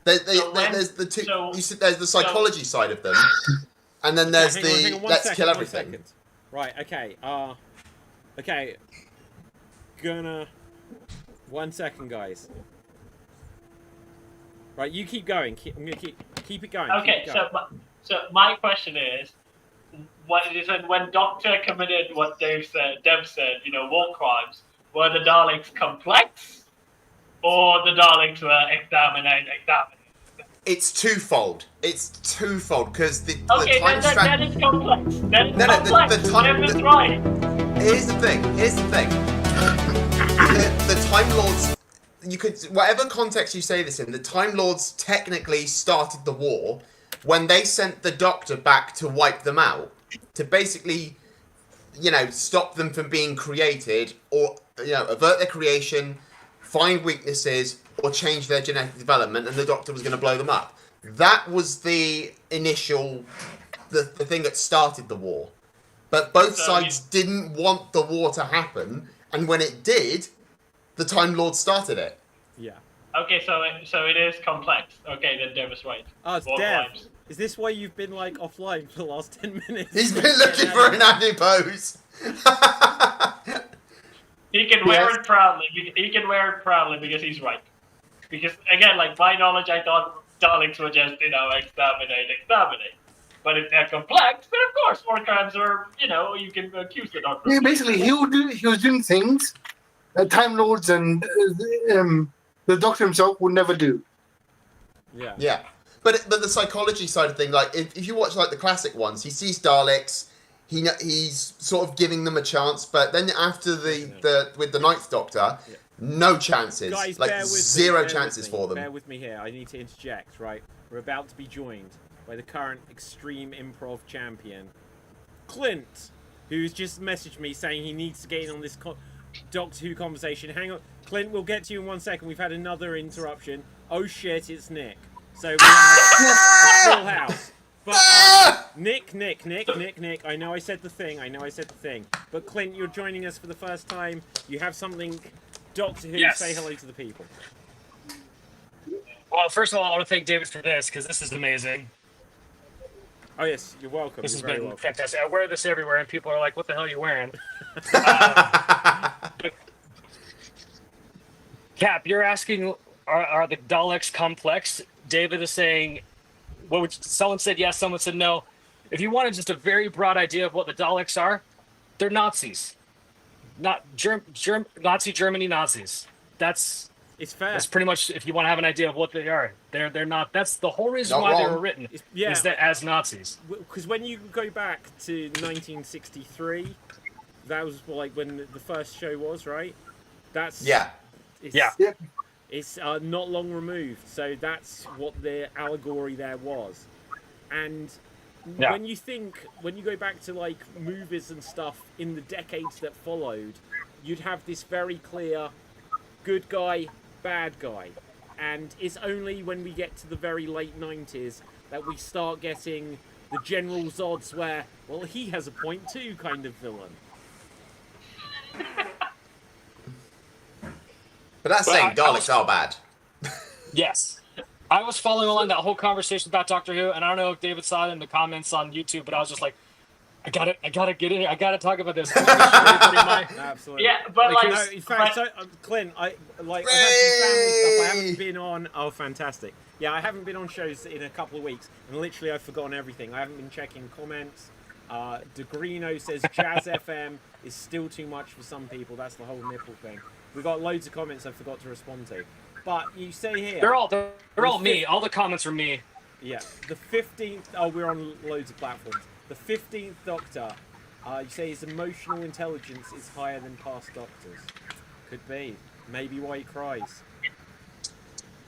There's the two. There's the psychology side of them, and then there's hang on, let's kill 1 everything. second. Right. Okay. Okay. Gonna. 1 second, guys. Right, you keep going. I'm gonna keep it going. Okay, keep it going. so my question is, when Doctor committed what Dev said, you know, war crimes, were the Daleks complex? or the Daleks were exterminated. It's twofold. It's twofold because the Okay, time that is complex. That is No, no, complex. the time- Devin's right. Here's the thing. The Time Lords. You could, whatever context you say this in, the Time Lords technically started the war when they sent the Doctor back to wipe them out, to basically, stop them from being created, or avert their creation, find weaknesses, or change their genetic development, and the Doctor was going to blow them up. That was the initial, the thing that started the war. But both sides didn't want the war to happen, and when it did, the Time Lords started it. Yeah. Okay, so it is complex. Okay, then Dev is right. Oh, it's Both Dev. times. Is this why you've been offline for the last 10 minutes? He's been looking for an Andy pose. He can wear it proudly. He can wear it proudly because he's right. Because again, my knowledge, I thought Daleks were just exterminate. But if they're complex, then of course war crimes are you can accuse the Doctor. Yeah, basically, he was doing things that Time Lords and the Doctor himself would never do. Yeah. Yeah. But the psychology side of thing, if you watch the classic ones, he sees Daleks, he's sort of giving them a chance, but then after with the Ninth Doctor, no chances. Guys, bear with zero me, chances for them. Bear with me here. I need to interject, right? We're about to be joined by the current Extreme Improv champion, Clint, who's just messaged me saying he needs to get in on this Doctor Who conversation. Hang on. Clint, we'll get to you in 1 second. We've had another interruption. Oh shit, it's Nick. So we have a full house. But Nick, I know I said the thing. But Clint, you're joining us for the first time. You have something, Doctor Who, say hello to the people. Well, first of all, I want to thank David for this, because this is amazing. Oh yes, you're welcome. This You're has very been welcome. fantastic. I wear this everywhere, and people are like, what the hell are you wearing? Cap, you're asking, are the Daleks complex? David is saying, someone said yes, someone said no. If you wanted just a very broad idea of what the Daleks are, they're Nazis. Not Nazi Germany Nazis. It's fair. That's pretty much, if you want to have an idea of what they are. They're not. That's the whole reason Not why they wrong. were written. Yeah. Is that as Nazis. Because when you go back to 1963, that was when the first show was, right? That's Yeah. It's not long removed, so that's what the allegory there was. And when you go back to movies and stuff in the decades that followed, you'd have this very clear good guy, bad guy. And it's only when we get to the very late 90s that we start getting the General Zod's where, well, he has a point too kind of villain. But that's saying Daleks are bad. Yes. I was following along that whole conversation about Doctor Who, and I don't know if David saw it in the comments on YouTube, but I was just like, I gotta get in here. I gotta talk about this. Absolutely. Yeah, but no, in fact, Clint, I've had some family stuff. I haven't been on. Oh, fantastic! Yeah, I haven't been on shows in a couple of weeks, and literally I've forgotten everything. I haven't been checking comments. Degrino says Jazz FM is still too much for some people. That's the whole nipple thing. We got loads of comments I forgot to respond to. But you say here they're all me. All the comments are me. Yeah, the 15th. Oh, we're on loads of platforms. The 15th Doctor. You say his emotional intelligence is higher than past Doctors. Could be. Maybe why he cries.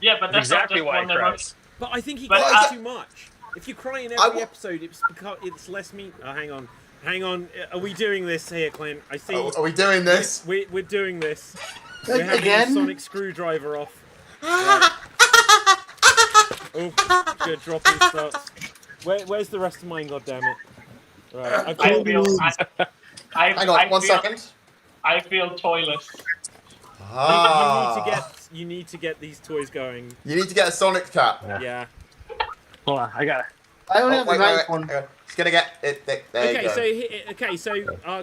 Yeah, but that's exactly not just why he one cries. But I think he But cries too much. If you cry in every episode, it's less mean. Oh, hang on. Are we doing this here, Clint? I see. Oh, are we doing this? We're doing this. We're having a sonic screwdriver off. Right. Oh, good dropping starts. Where's the rest of mine? God damn it! Right, Hang on, 1 second. I feel toilets. You need to get these toys going. You need to get a Sonic cap. Yeah. Hold on, I got it. I only have the right one. Hang on. Just gonna get it. There you go. So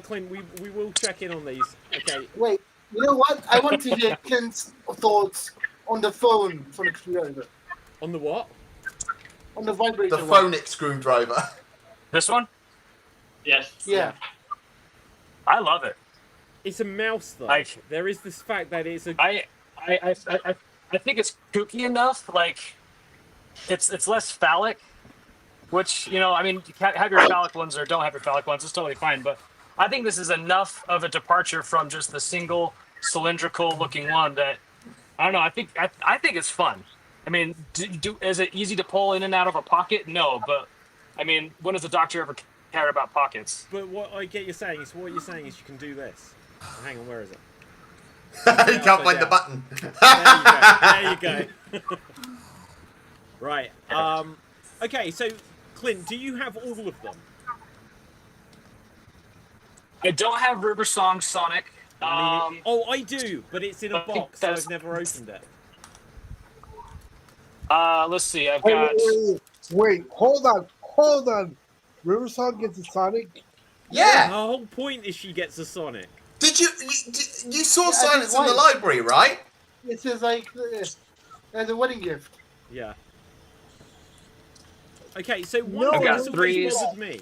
Clint, we will check in on these. Okay. Wait, you know what? I want to hear Clint's thoughts on the phone for the screwdriver. On the what? On the vibrator. The phonic screwdriver. This one? Yes. Yeah. I love it. It's a mouse, though. There is this fact that it's a. I think it's kooky enough. Like, it's less phallic, which, you know, I mean, you can have your phallic ones or don't have your phallic ones. It's totally fine. But I think this is enough of a departure from just the single cylindrical looking one that, I don't know. I think it's fun. I mean, is it easy to pull in and out of a pocket? No, but I mean, when does a doctor ever care about pockets? But what I get you saying is you can do this. Oh, hang on, where is it? You can't find the button. There you go. Right. Okay, so Clint, do you have all of them? I don't have River Song Sonic. I do, but it's in a box, so I've never opened it. Let's see. I've got. Wait, hold on. River Song gets a Sonic. Yeah. The whole point is she gets a Sonic. Did you saw Silence in the library, right? It's just like as a wedding gift. Yeah. Okay, so one I've thing got that's threes. always bothered me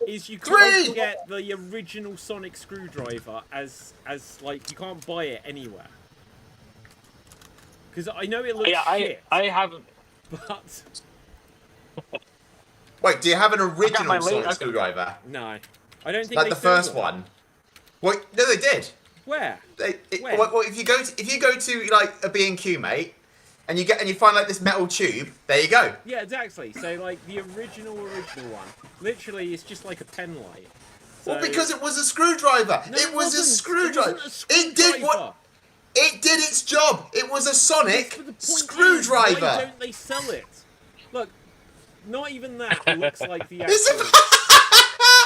is you can't get the original Sonic screwdriver as like, you can't buy it anywhere. Because I know it looks shit. I haven't. But Wait, do you have an original Sonic okay. screwdriver? no, I don't think Like they the sell first them. one? Well, no, they did. Where? When? Well, if you go to like a B&Q, mate, and you find like this metal tube, there you go. Yeah, exactly. So like the original one, literally, it's just like a pen light. So, Well, because it was a screwdriver. No, it was a wasn't. screwdriver. It wasn't a It did what? screwdriver. It did its job. It was a Sonic But the point screwdriver. is, why don't they sell it? Look, not even that looks like the It's actual.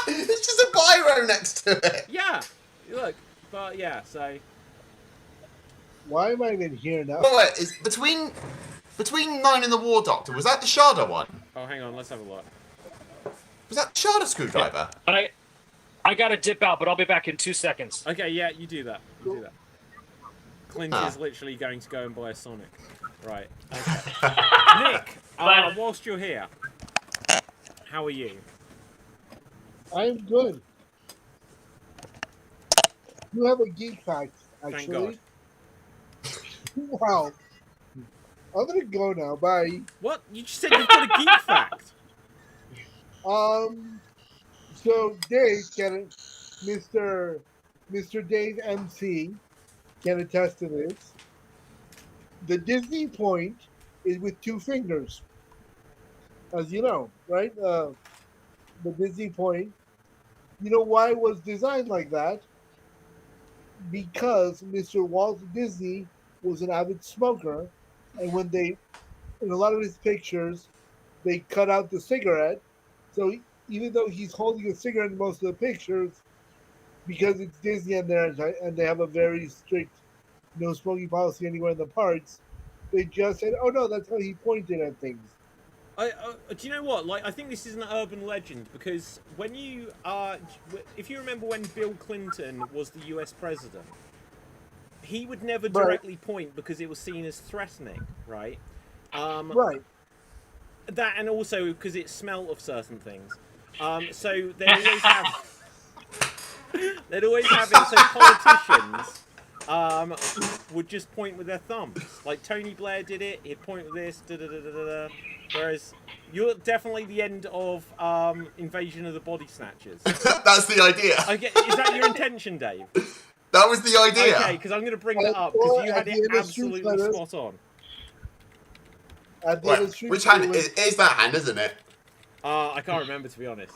It's just a biro next to it. Yeah, look, but yeah, so Why am I even here now? Oh, wait, it's between Nine and the War Doctor. Was that the Sharda one? oh, hang on, let's have a look. Was that the Sharda screwdriver? I gotta dip out, but I'll be back in 2 seconds. Okay, yeah, you do that. You do that. Clint is literally going to go and buy a Sonic. Right. Okay. Nick, whilst you're here, how are you? I'm good. You have a geek fact, actually. Thank God. Wow. I'm gonna go now. Bye. What? You just said you've got a geek fact. So Dave Mr. Dave MC can attest to this. The Disney point is with 2 fingers, as you know, right? The Disney point. You know why it was designed like that? Because Mr. Walt Disney was an avid smoker, and when in a lot of his pictures, they cut out the cigarette. So even though he's holding a cigarette in most of the pictures, because it's Disney and they have a very strict no smoking policy anywhere in the parks, they just said, "Oh no, that's how he pointed at things." Do you know what? Like, I think this is an urban legend because when you if you remember when Bill Clinton was the U.S. president, he would never directly point because it was seen as threatening, right? Right. That, and also because it smelled of certain things. So they'd always have it so politicians would just point with their thumbs. Like Tony Blair did it, he'd point with this, da-da-da-da-da. Whereas you're definitely the end of Invasion of the Body Snatchers. That's the idea. Okay, is that your intention, Dave? That was the idea. Okay, because I'm going to bring that up because you had it absolutely spot on. Wait, which hand is that hand, isn't it? I can't remember, to be honest.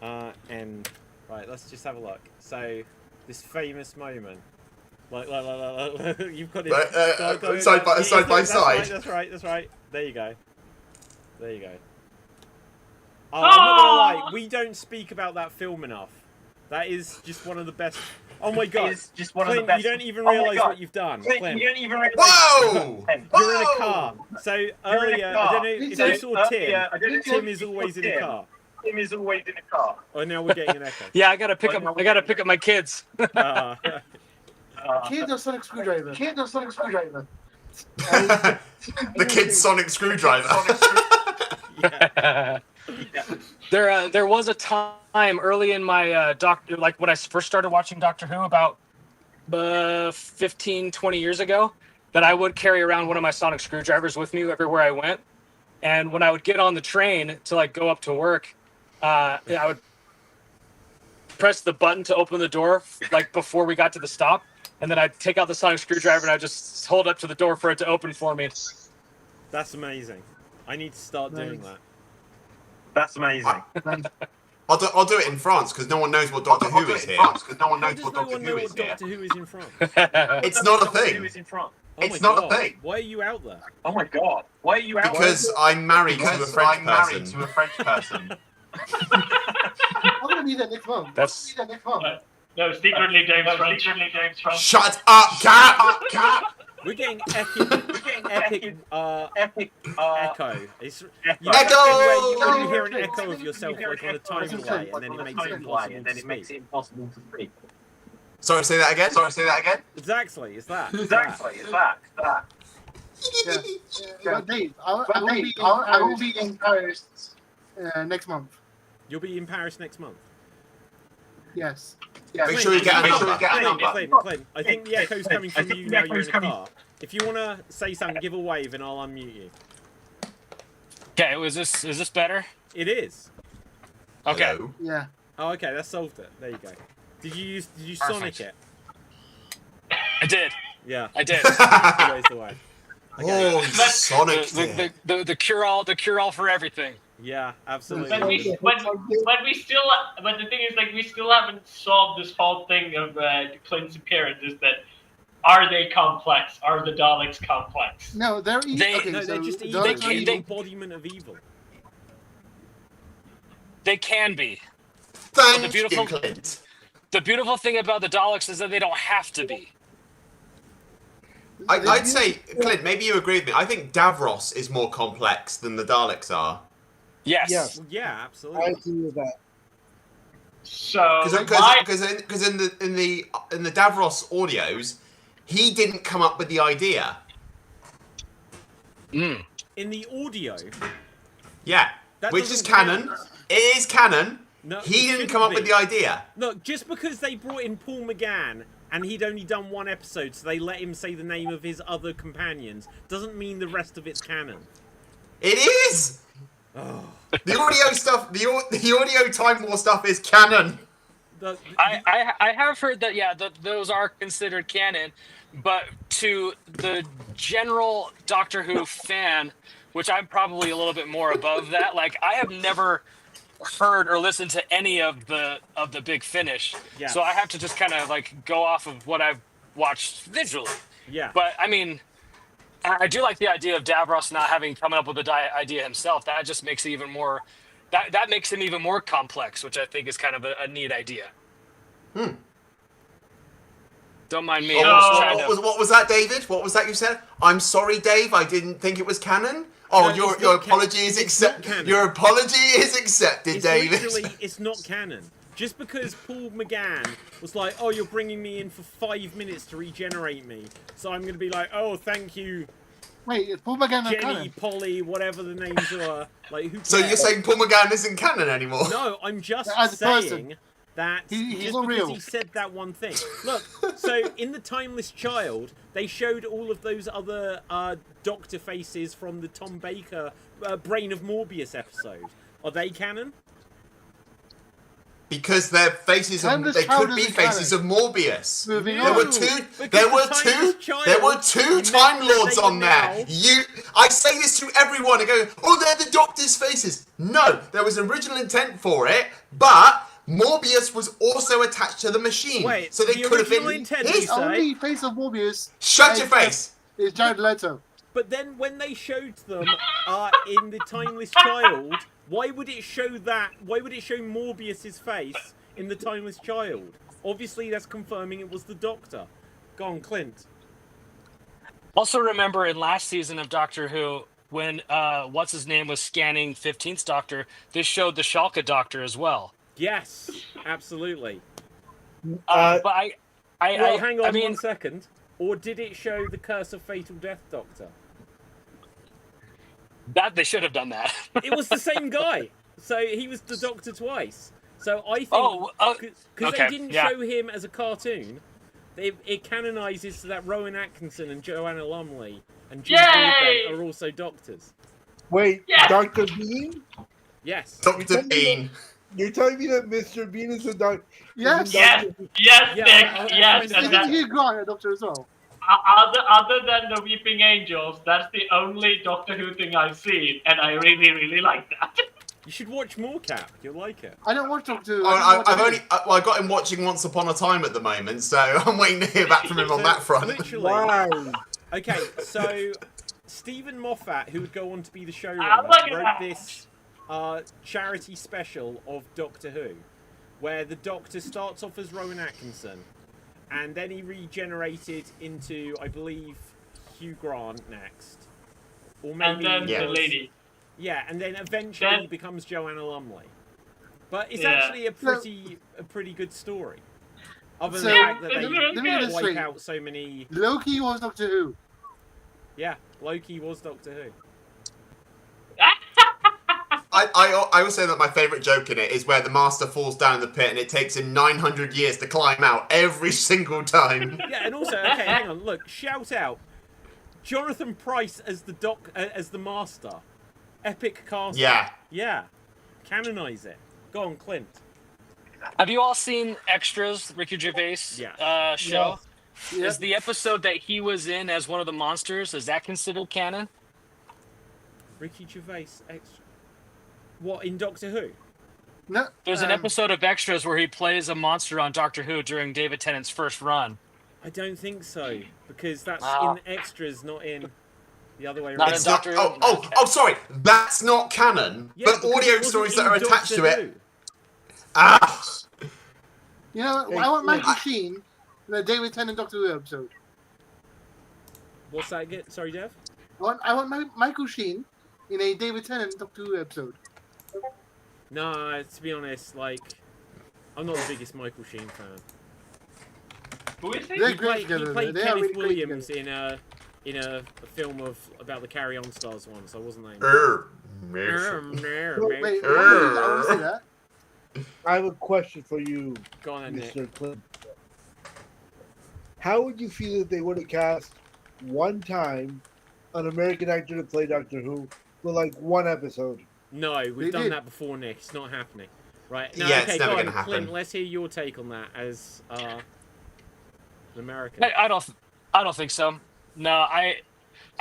And right, let's just have a look. So, this famous moment, like you've got it side by side. That's right. There you go. I'm not gonna lie, we don't speak about that film enough. That is just one of the best. Oh my god! It's just one Clint, of the best. you don't even realise what you've done. Clint, You don't even realize. Whoa! you're in a car. So earlier, I don't know if you saw Tim. Tim is always in a car. Tim is always in a car. Oh, now we're getting an echo. Yeah, I gotta pick up my kids. Kids are Sonic screwdriver. The kid's Sonic screwdriver. Yeah. There was a time early in my doctor, like when I first started watching Doctor Who about 15, 20 years ago, that I would carry around one of my sonic screwdrivers with me everywhere I went. And when I would get on the train to like go up to work, I would press the button to open the door like before we got to the stop, and then I'd take out the sonic screwdriver and I'd just hold up to the door for it to open for me. That's amazing. I need to start doing that. That's amazing. I'll do it in France because no one knows what Doctor Who is here. How does no one know what Doctor Who is in France? It's not a thing. Oh It's my not a God. thing. Why are you out there? Oh my god. Why are you out Because I'm married to a French person. I'm gonna be there next month. That's No, secretly James French. Shut up, cat! We're getting epic echo. It's, Echo! When you hear an echo of yourself like on a time delay, and then it makes it impossible to speak. Sorry, say that again. Exactly, it's that. Yeah, Dave, I will be in Paris next month. You'll be in Paris next month. Yes. Make sure you get a number. Clint, I think the echo's coming from you now you're in a car. If you want to say something, give a wave and I'll unmute you. okay. Is this better? It is. Okay. Hello? Yeah. Oh, okay, that solved it. There you go. Did you Sonic it? I did. Yeah. I did. Always the way. Oh, Sonic! the cure all for everything. Yeah, absolutely. But the thing is, like, we still haven't solved this whole thing of Clint's appearances. That are they complex? Are the Daleks complex? No, they're They're just evil. Daleks are They're evil. embodiment of evil. They can be. Thank the beautiful- you, Clint. The beautiful thing about the Daleks is that they don't have to be. I'd say, Clint, maybe you agree with me. I think Davros is more complex than the Daleks are. Yes. Yes. Yeah, I absolutely. agree with that. So Because in the Davros audios, he didn't come up with the idea. Mm. In the audio, Yeah, that which is doesn't canon. count. It is canon. No, He it didn't shouldn't come up be. with the idea. Look, just because they brought in Paul McGann and he'd only done one episode, so they let him say the name of his other companions, doesn't mean the rest of it's canon. It is. Oh. The audio stuff, the audio Time War stuff is canon. I have heard that those are considered canon, but to the general Doctor Who fan, which I'm probably a little bit more above that, like I have never heard or listened to any of the Big Finish, so I have to just kind of like go off of what I've watched visually. Yeah. But I mean, I do like the idea of Davros not having come up with the idea himself. That just makes it even more. That makes him even more complex, which I think is kind of a neat idea. Don't mind me. What was that, David? What was that you said? I'm sorry, Dave. I didn't think it was canon. Oh, No, your apology is accepted. Your apology is accepted, It's David. literally, it's not canon. Just because Paul McGann was like, oh, you're bringing me in for 5 minutes to regenerate me, so I'm going to be like, oh, thank you, Wait, is Paul McGann not Jenny, canon? Who whatever the names are. Like, who cares? So you're saying Paul McGann isn't canon anymore? No, I'm just As a saying person. that He's just not because real. he said that one thing. Look, so in The Timeless Child, they showed all of those other Doctor faces from the Tom Baker Brain of Morbius episode. Are they canon? Because their faces, Timeless they Child could be isn't faces of canon. Morbius. Moving There on. were two. Because There the were Timeless two. Child, There were you two meant Time that Lords they on were there. now- I say this to everyone. I go, oh, they're the Doctor's faces. No, there was original intent for it, but Morbius was also attached to the machine. Wait, so they the could have original been intent his. is- The only face of Morbius Shut your face. is Jared Leto. But then when they showed them in The Timeless Child, why would it show that? Why would it show Morbius's face in The Timeless Child? Obviously, that's confirming it was the Doctor. Go on, Clint. Also, remember in last season of Doctor Who, when what's his name was scanning 15th Doctor, this showed the Schalke Doctor as well. Yes, absolutely. But I Hang on I mean, 1 second. Or did it show the Curse of Fatal Death Doctor? that they should have done that. It was the same guy. So he was the Doctor twice. So I think Oh, because okay, they didn't yeah. show him as a cartoon, it canonizes so that Rowan Atkinson and Joanna Lumley and Jim Yay! Broadbent are also doctors. Wait, Yes! Dr. Bean? Yes. Dr. Bean. You're telling me that Mr. Bean is the doctor? Yes. Yes, yes, Yeah, Nick, yes. Isn't And that, Hugh Grant a doctor as well? other than the Weeping Angels, that's the only Doctor Who thing I've seen, and I really, really like that. You should watch more, Cap. You'll like it. I don't watch Doctor Who. I've got him watching Once Upon a Time at the moment, so I'm waiting to hear back from him on that front. Literally. Why? Okay, so Stephen Moffat, who would go on to be the look showrunner, at wrote that. this charity special of Doctor Who, where the Doctor starts off as Rowan Atkinson, and then he regenerated into, I believe, Hugh Grant next, or maybe And then Yeah. the lady. yeah, and then eventually Then- he becomes Joanna Lumley. But it's Yeah. actually a pretty good story. Other than So- the fact that It's they really Let me get good. this wipe straight. out so many. Loki was Doctor Who. Yeah, Loki was Doctor Who. I will say that my favourite joke in it is where the Master falls down in the pit and it takes him 900 years to climb out every single time. Yeah, and also, okay, hang on, look, shout out, Jonathan Pryce as the Master, epic casting. Yeah. Canonize it. Go on, Clint. Have you all seen Extras, Ricky Gervais show? Yeah. Is the episode that he was in as one of the monsters, is that considered canon? Ricky Gervais, extra. What, in Doctor Who? No. There's an episode of Extras where he plays a monster on Doctor Who during David Tennant's first run. I don't think so, because that's Wow. in extras, not in the other way Not around. in Doctor Who. Oh, sorry. That's not canon. Yeah, but because audio it wasn't stories that in are attached to Doctor it. Who. Ah! You know, I want Michael Sheen in the David Tennant Doctor Who episode. What's that again? Sorry, Dev? I want Michael Sheen in a David Tennant Doctor Who episode. No, to be honest, like, I'm not the biggest Michael Sheen fan. Who is he? They're He great played together. They are Kenneth really great Williams together. in a film about the Carry On Stars once. I wasn't named. Wait, I want to see that. I have a question for you, Go on then, Nick. Mr. Clint. How would you feel if they would have cast one time an American actor to play Doctor Who for like one episode? No, They we've done did. that before, Nick. It's not happening. Right? No, Yeah, it's okay, never go on, gonna happen. Clint, let's hear your take on that as an American. I don't think so. No, I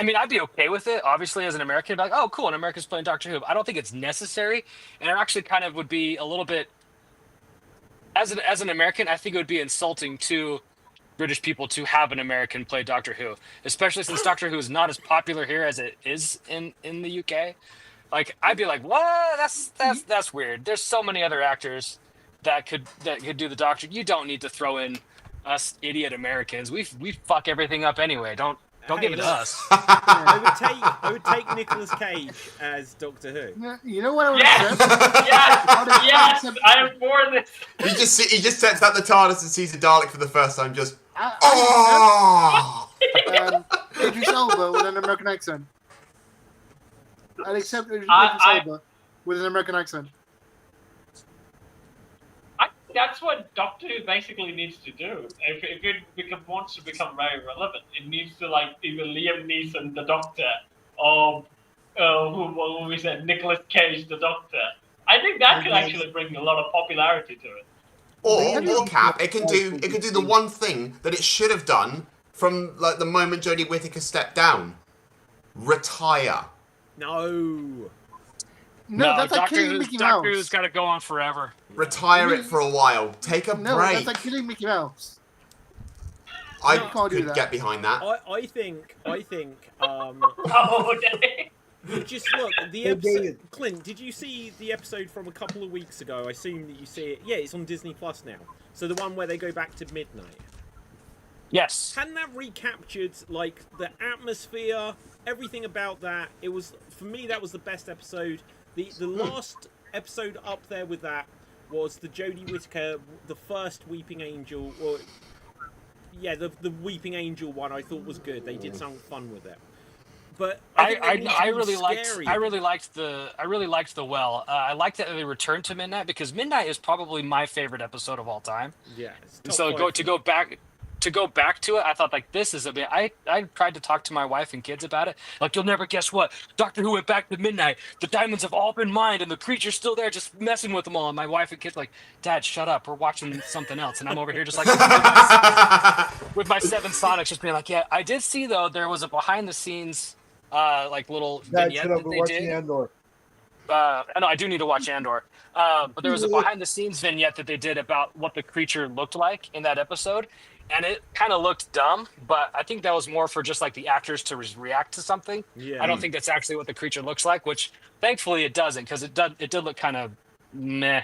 mean, I'd be okay with it. Obviously, as an American, like, oh, cool, an American's playing Doctor Who. I don't think it's necessary, and it actually kind of would be a little bit. As an American, I think it would be insulting to British people to have an American play Doctor Who, especially since Doctor Who is not as popular here as it is in the UK. Like, I'd be like, what? That's weird. There's so many other actors that could do the Doctor. You don't need to throw in us idiot Americans. We fuck everything up anyway. Don't give it to look, us. I would take Nicolas Cage as Doctor Who. You know what I would Yes! accept? Yes, I am for this. He just sets out the TARDIS and sees a Dalek for the first time. Just I oh. Idris Elba with an American accent. I'd accept Idris I- Elba with an American accent. I think that's what Doctor Who basically needs to do. If it wants to become very relevant, it needs to, like, either Liam Neeson, the Doctor, or who we said, Nicolas Cage, the Doctor. I think that could actually bring a lot of popularity to it. Or Cap, it can do the one thing that it should have done from like the moment Jodie Whittaker stepped down. Retire. No. No, that's like Doctor killing Who's, Mickey Mouse. Doctor Who's got to go on forever. Retire it for a while. Take a No, break. that's like killing Mickey Mouse. I You can't do could that. get behind that. I think Oh, okay. just look, the Hey, episode. David. Clint, did you see the episode from a couple of weeks ago? I assume that you see it. Yeah, it's on Disney Plus now. So the one where they go back to midnight. Yes. Hadn't that recaptured like the atmosphere, everything about that? It was, for me, that was the best episode. The last episode up there with that was the Jodie Whittaker, the first Weeping Angel, or yeah, the Weeping Angel one. I thought was good. They did something fun with it. But I really liked the well. I liked that they returned to Midnight because Midnight is probably my favorite episode of all time. Yeah. It's And top so five. go back. to go back to it, I thought like this is a bit. I tried to talk to my wife and kids about it. Like, you'll never guess what Doctor Who went back to midnight. The diamonds have all been mined, and the creature's still there, just messing with them all. And my wife and kids like, Dad, shut up. We're watching something else. And I'm over here just like with my 7 Sonics, just being like, yeah. I did see though there was a behind the scenes like little vignette that they did. Andor. I know I do need to watch Andor. But there was a behind the scenes vignette that they did about what the creature looked like in that episode. And it kind of looked dumb, but I think that was more for just like the actors to react to something. Yeah. I don't think that's actually what the creature looks like, which thankfully it doesn't, because it did look kind of meh.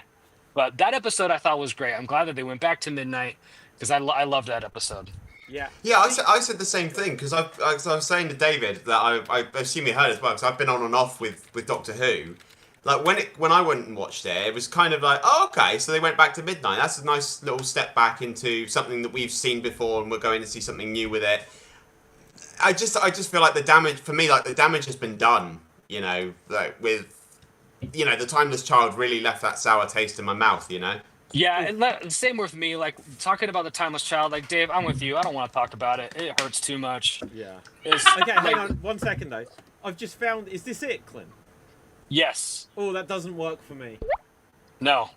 But that episode I thought was great. I'm glad that they went back to midnight, because I loved that episode. Yeah. Yeah, I said the same thing, because I was saying to David that I assume he heard as well, because I've been on and off with Doctor Who. Like when I went and watched it was kind of like, oh, okay, so they went back to midnight. That's a nice little step back into something that we've seen before, and we're going to see something new with it. I just feel like the damage has been done. You know, like with, you know, the Timeless Child really left that sour taste in my mouth. You know. Yeah, and same with me. Like talking about the Timeless Child, like Dave, I'm with you. I don't want to talk about it. It hurts too much. Yeah. It's, Okay, hang on 1 second though. I've just found. Is this it, Clint? Yes. Oh, that doesn't work for me. No.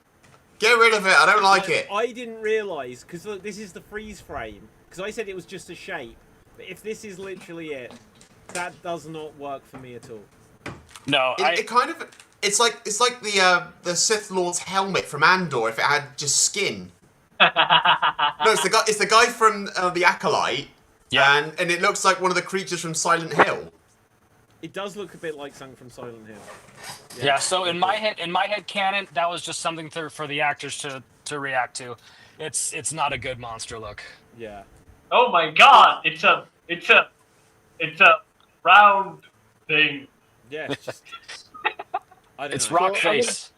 Get rid of it. I don't like it. I didn't realise, because look, this is the freeze frame. Because I said it was just a shape. But if this is literally it, that does not work for me at all. No. It kind of. It's like the Sith Lord's helmet from Andor if it had just skin. No, it's the guy from the Acolyte. Yeah. And it looks like one of the creatures from Silent Hill. It does look a bit like something from Silent Hill. Yeah, so in my head canon, that was just something for the actors to react to. It's not a good monster look. Yeah. Oh my god! It's a round thing. Yeah, it's just... I don't It's know. rock So, face.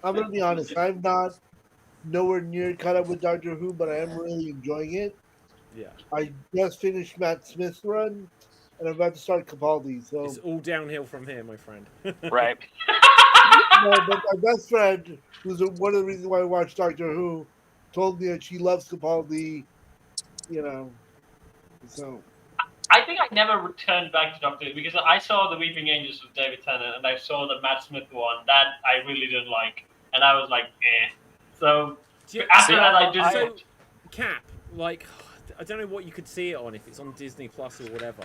I'm gonna be honest. I'm not nowhere near caught up with Doctor Who, but I am really enjoying it. Yeah. I just finished Matt Smith's run, and I'm about to start Capaldi. So, It's all downhill from here, my friend. Right. no, but my best friend, who's one of the reasons why I watched Doctor Who, told me that she loves Capaldi. You know, so. I think I never returned back to Doctor Who because I saw the Weeping Angels with David Tennant and I saw the Matt Smith one that I really didn't like, and I was like, eh. So after that, I just. So, Cap, like, I don't know what you could see it on, if it's on Disney Plus or whatever.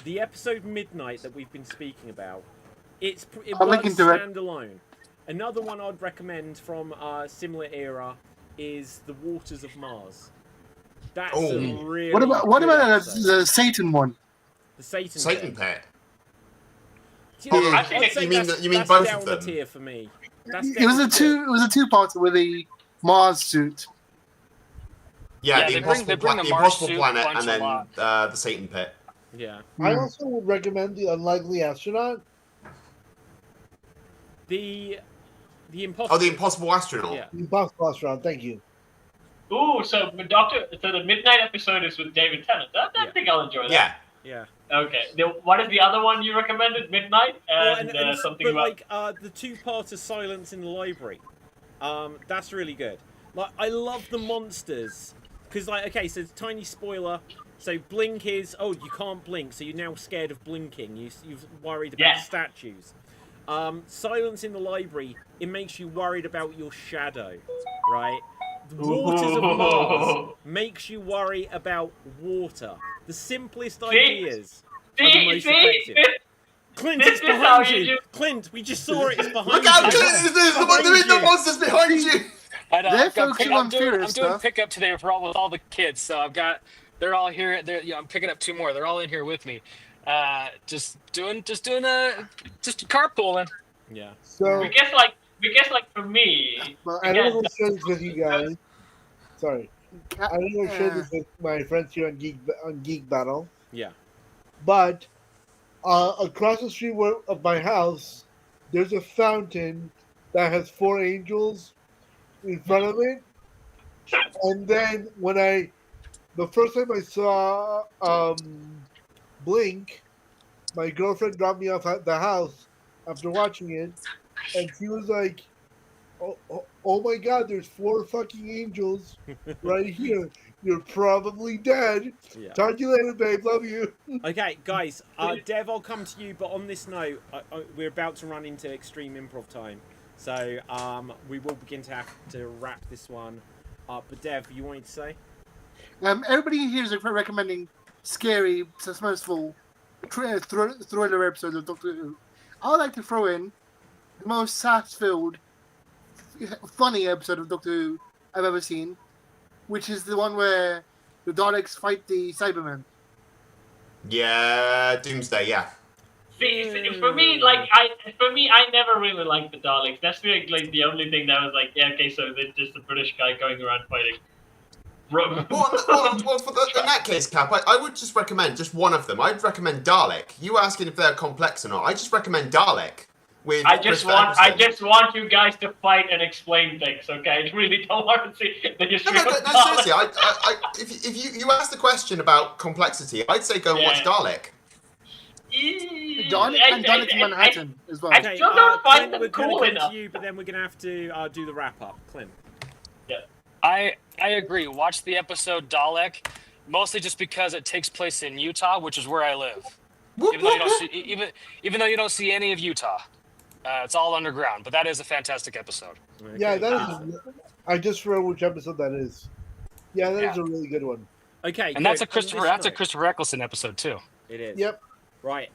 The episode Midnight that we've been speaking about, it I'll works look into it. standalone. Another one I'd recommend from a similar era is The Waters of Mars. That's a really What about good episode. the Satan one? The Satan Satan Pit. Pit. You know, I I'd think say you mean that's- you mean that's both down of the them? tier for me. That's It was down a the tier. two-parter with a Mars suit. Yeah, Yeah, the they Impossible, bring the the Mars Impossible suit Planet bunch and a then lot. the Satan Pit. Yeah. I also would recommend The Unlikely Astronaut. The Impossible. Oh, the Impossible Astronaut. Yeah. The Impossible Astronaut, thank you. Ooh, so the Midnight episode is with David Tennant. I Yeah. think I'll enjoy that. Yeah. Yeah. Okay. What is the other one you recommended? Midnight and, something but about. like the two-parter Silence in the Library. That's really good. Like, I love the monsters because, like, okay, so tiny spoiler. So blink is you can't blink, so you're now scared of blinking. You're worried about Yeah. statues. Silence in the Library, it makes you worried about your shadow, right? The Waters of Mars makes you worry about water. The simplest ideas are the most effective. Clint, this it's is how behind you you. do- Clint, we just saw it. It's behind Look you. out! There is the monsters behind you. I know. They're I've got focusing I'm on doing theater stuff. pickup today with all the kids, so they're all here. I'm picking up 2 more. They're all in here with me. Just carpooling. Yeah. So, We guess like for me. well, I don't know if I shared this with you guys. Sorry. I don't know if I shared this with my friends here on Geek Battle. Yeah. But across the street of my house, there's a fountain that has 4 angels in front of it. And then the first time I saw Blink, my girlfriend dropped me off at the house after watching it, and she was like, oh my God, there's 4 fucking angels right here. you're probably dead. Yeah. Talk to you later, babe. Love you. Okay, guys. Dev, I'll come to you, but on this note, we're about to run into extreme improv time, so we will begin to have to wrap this one up. But Dev, you wanted to say? Everybody here is recommending scary, suspenseful, thriller episodes of Doctor Who. I would like to throw in the most sass-filled, funny episode of Doctor Who I've ever seen, which is the one where the Daleks fight the Cybermen. Yeah, Doomsday. Yeah. See, for me, I never really liked the Daleks. That's like the only thing that was like, yeah, okay, so they're just a British guy going around fighting. Well, in that case, Cap, I would just recommend just one of them. I'd recommend Dalek. You asking if they're complex or not? I just recommend Dalek. With I just want you guys to fight and explain things, okay? I really don't want to see the history No, of seriously. If you ask the question about complexity, I'd say go and watch Dalek. Dalek and Dalek in Manhattan as well. I still don't find them we're cool gonna come enough. to you, but then we're gonna have to do the wrap up. Clint. I agree. Watch the episode Dalek, mostly just because it takes place in Utah, which is where I live. Even though you don't see any of Utah, it's all underground. But that is a fantastic episode. Okay. Yeah, that is. I just forgot which episode that is. Yeah, that is a really good one. Okay, and that's a Christopher Eccleston episode too. It is. Yep. Right.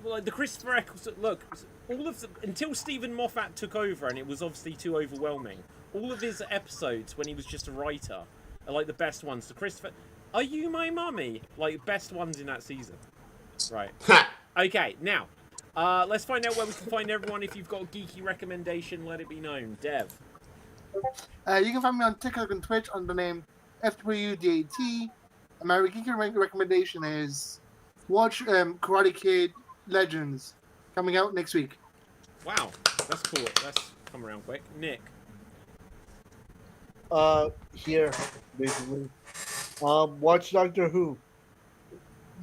Well, the Christopher Eccleston. Look, all of until Stephen Moffat took over, and it was obviously too overwhelming. All of his episodes, when he was just a writer, are like the best ones. The Christopher, Are You My Mummy? Like best ones in that season. Right. Okay. Now, let's find out where we can find everyone. If you've got a geeky recommendation, let it be known. Dev. You can find me on TikTok and Twitch under the name FWDAT. My geeky recommendation is watch Karate Kid Legends, coming out next week. Wow, that's cool. Let's come around quick. Nick. Here, basically. Watch Doctor Who.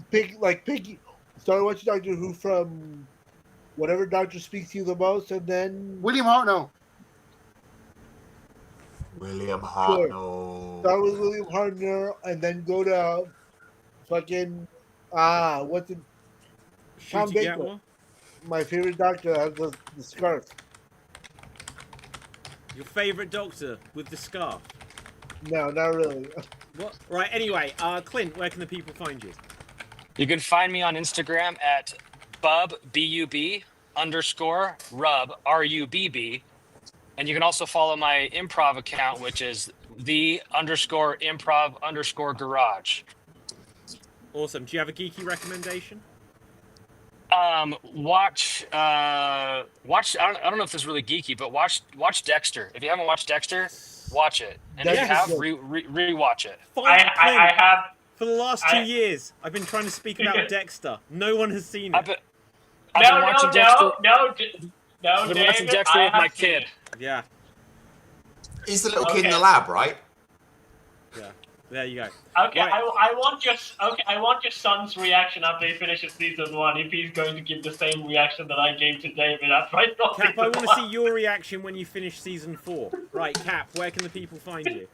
Start watching Doctor Who from whatever doctor speaks to you the most, and then William Hartnell. Start with William Hartnell, and then go to fucking what's it? Tom Baker. My favorite doctor has the scarf. Your favorite doctor with the scarf? No, not really. What? Right. Anyway, Clint, where can the people find you? You can find me on Instagram at bub BUB _ rub RUBB, and you can also follow my improv account, which is the _improv _garage. Awesome. Do you have a geeky recommendation? Watch. I don't know if this is really geeky, but watch Dexter. If you haven't watched Dexter, watch it, and if you have, rewatch it. I have. For the last 2 years, I've been trying to speak about Dexter. No one has seen it. I've been watching Dexter. No, I've been watching Dexter with my kid. Yeah. He's the little kid in the lab, right? Yeah. There you go. Okay, right. I want your son's reaction after he finishes season 1. If he's going to give the same reaction that I gave to David after I thought. Cap, I want to see your reaction when you finish season 4. Right, Cap, where can the people find you?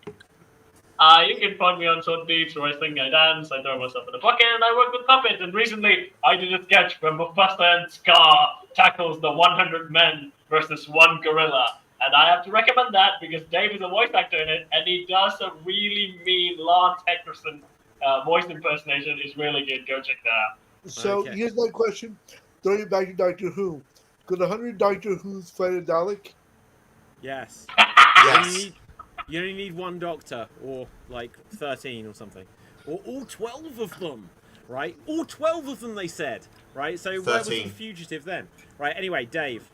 You can find me on Sword Beats, where I sing, I dance, I throw myself in a bucket, and I work with puppets. And recently, I did a sketch where Mufasa and Scar tackles the 100 men versus 1 gorilla. And I have to recommend that because Dave is a voice actor in it, and he does a really mean Lance Eckerson voice impersonation. It's really good. Go check that out. So here's my question. Throwing it back to Doctor Who. Could 100 Doctor Who's fight a Dalek? Yes. Yes. You only need 1 doctor, or like 13 or something. Or all 12 of them, right? All 12 of them, they said, right? So 13. Where was the fugitive then? Right, anyway, Dave.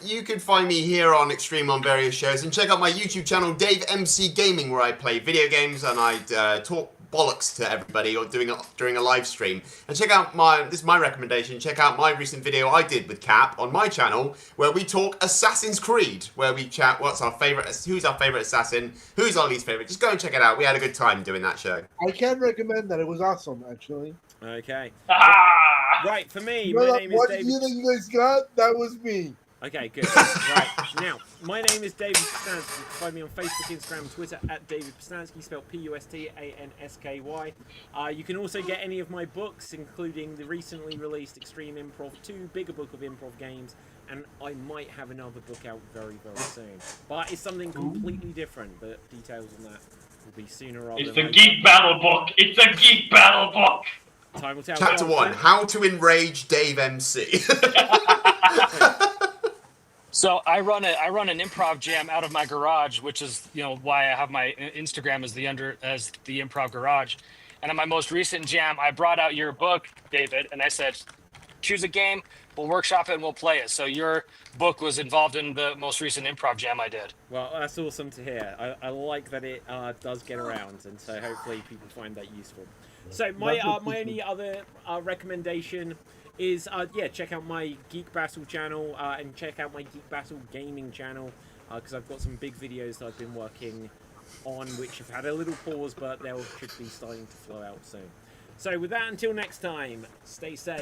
You can find me here on Xstreamed on various shows, and check out my YouTube channel, Dave MC Gaming, where I play video games and I talk bollocks to everybody or during a live stream. And check out this is my recommendation, check out my recent video I did with Cap on my channel, where we talk Assassin's Creed, where we chat who's our favourite assassin, who's our least favourite. Just go and check it out. We had a good time doing that show. I can recommend that. It was awesome, actually. Okay. Right, for me, my name is what David. What you guys got? That was me. Okay, good. Right, now, my name is David Postansky. You can find me on Facebook, Instagram, and Twitter at David Postansky, spelled Pustansky. You can also get any of my books, including the recently released Extreme Improv 2, Bigger Book of Improv Games, and I might have another book out very, very soon. But it's something completely different, but details on that will be sooner rather It's than a later. Geek Battle book. It's a Geek Battle book. Time will tell. Chapter 1, How to Enrage Dave MC. So I run an improv jam out of my garage, which is why I have my Instagram as the Improv Garage. And on my most recent jam, I brought out your book, David, and I said, choose a game, we'll workshop it, and we'll play it. So your book was involved in the most recent improv jam I did. Well, that's awesome to hear. I like that it does get around, and so hopefully people find that useful. So my only other recommendation is check out my Geek Battle channel and check out my Geek Battle gaming channel because I've got some big videos that I've been working on which have had a little pause, but they should be starting to flow out soon. So with that, until next time, stay safe.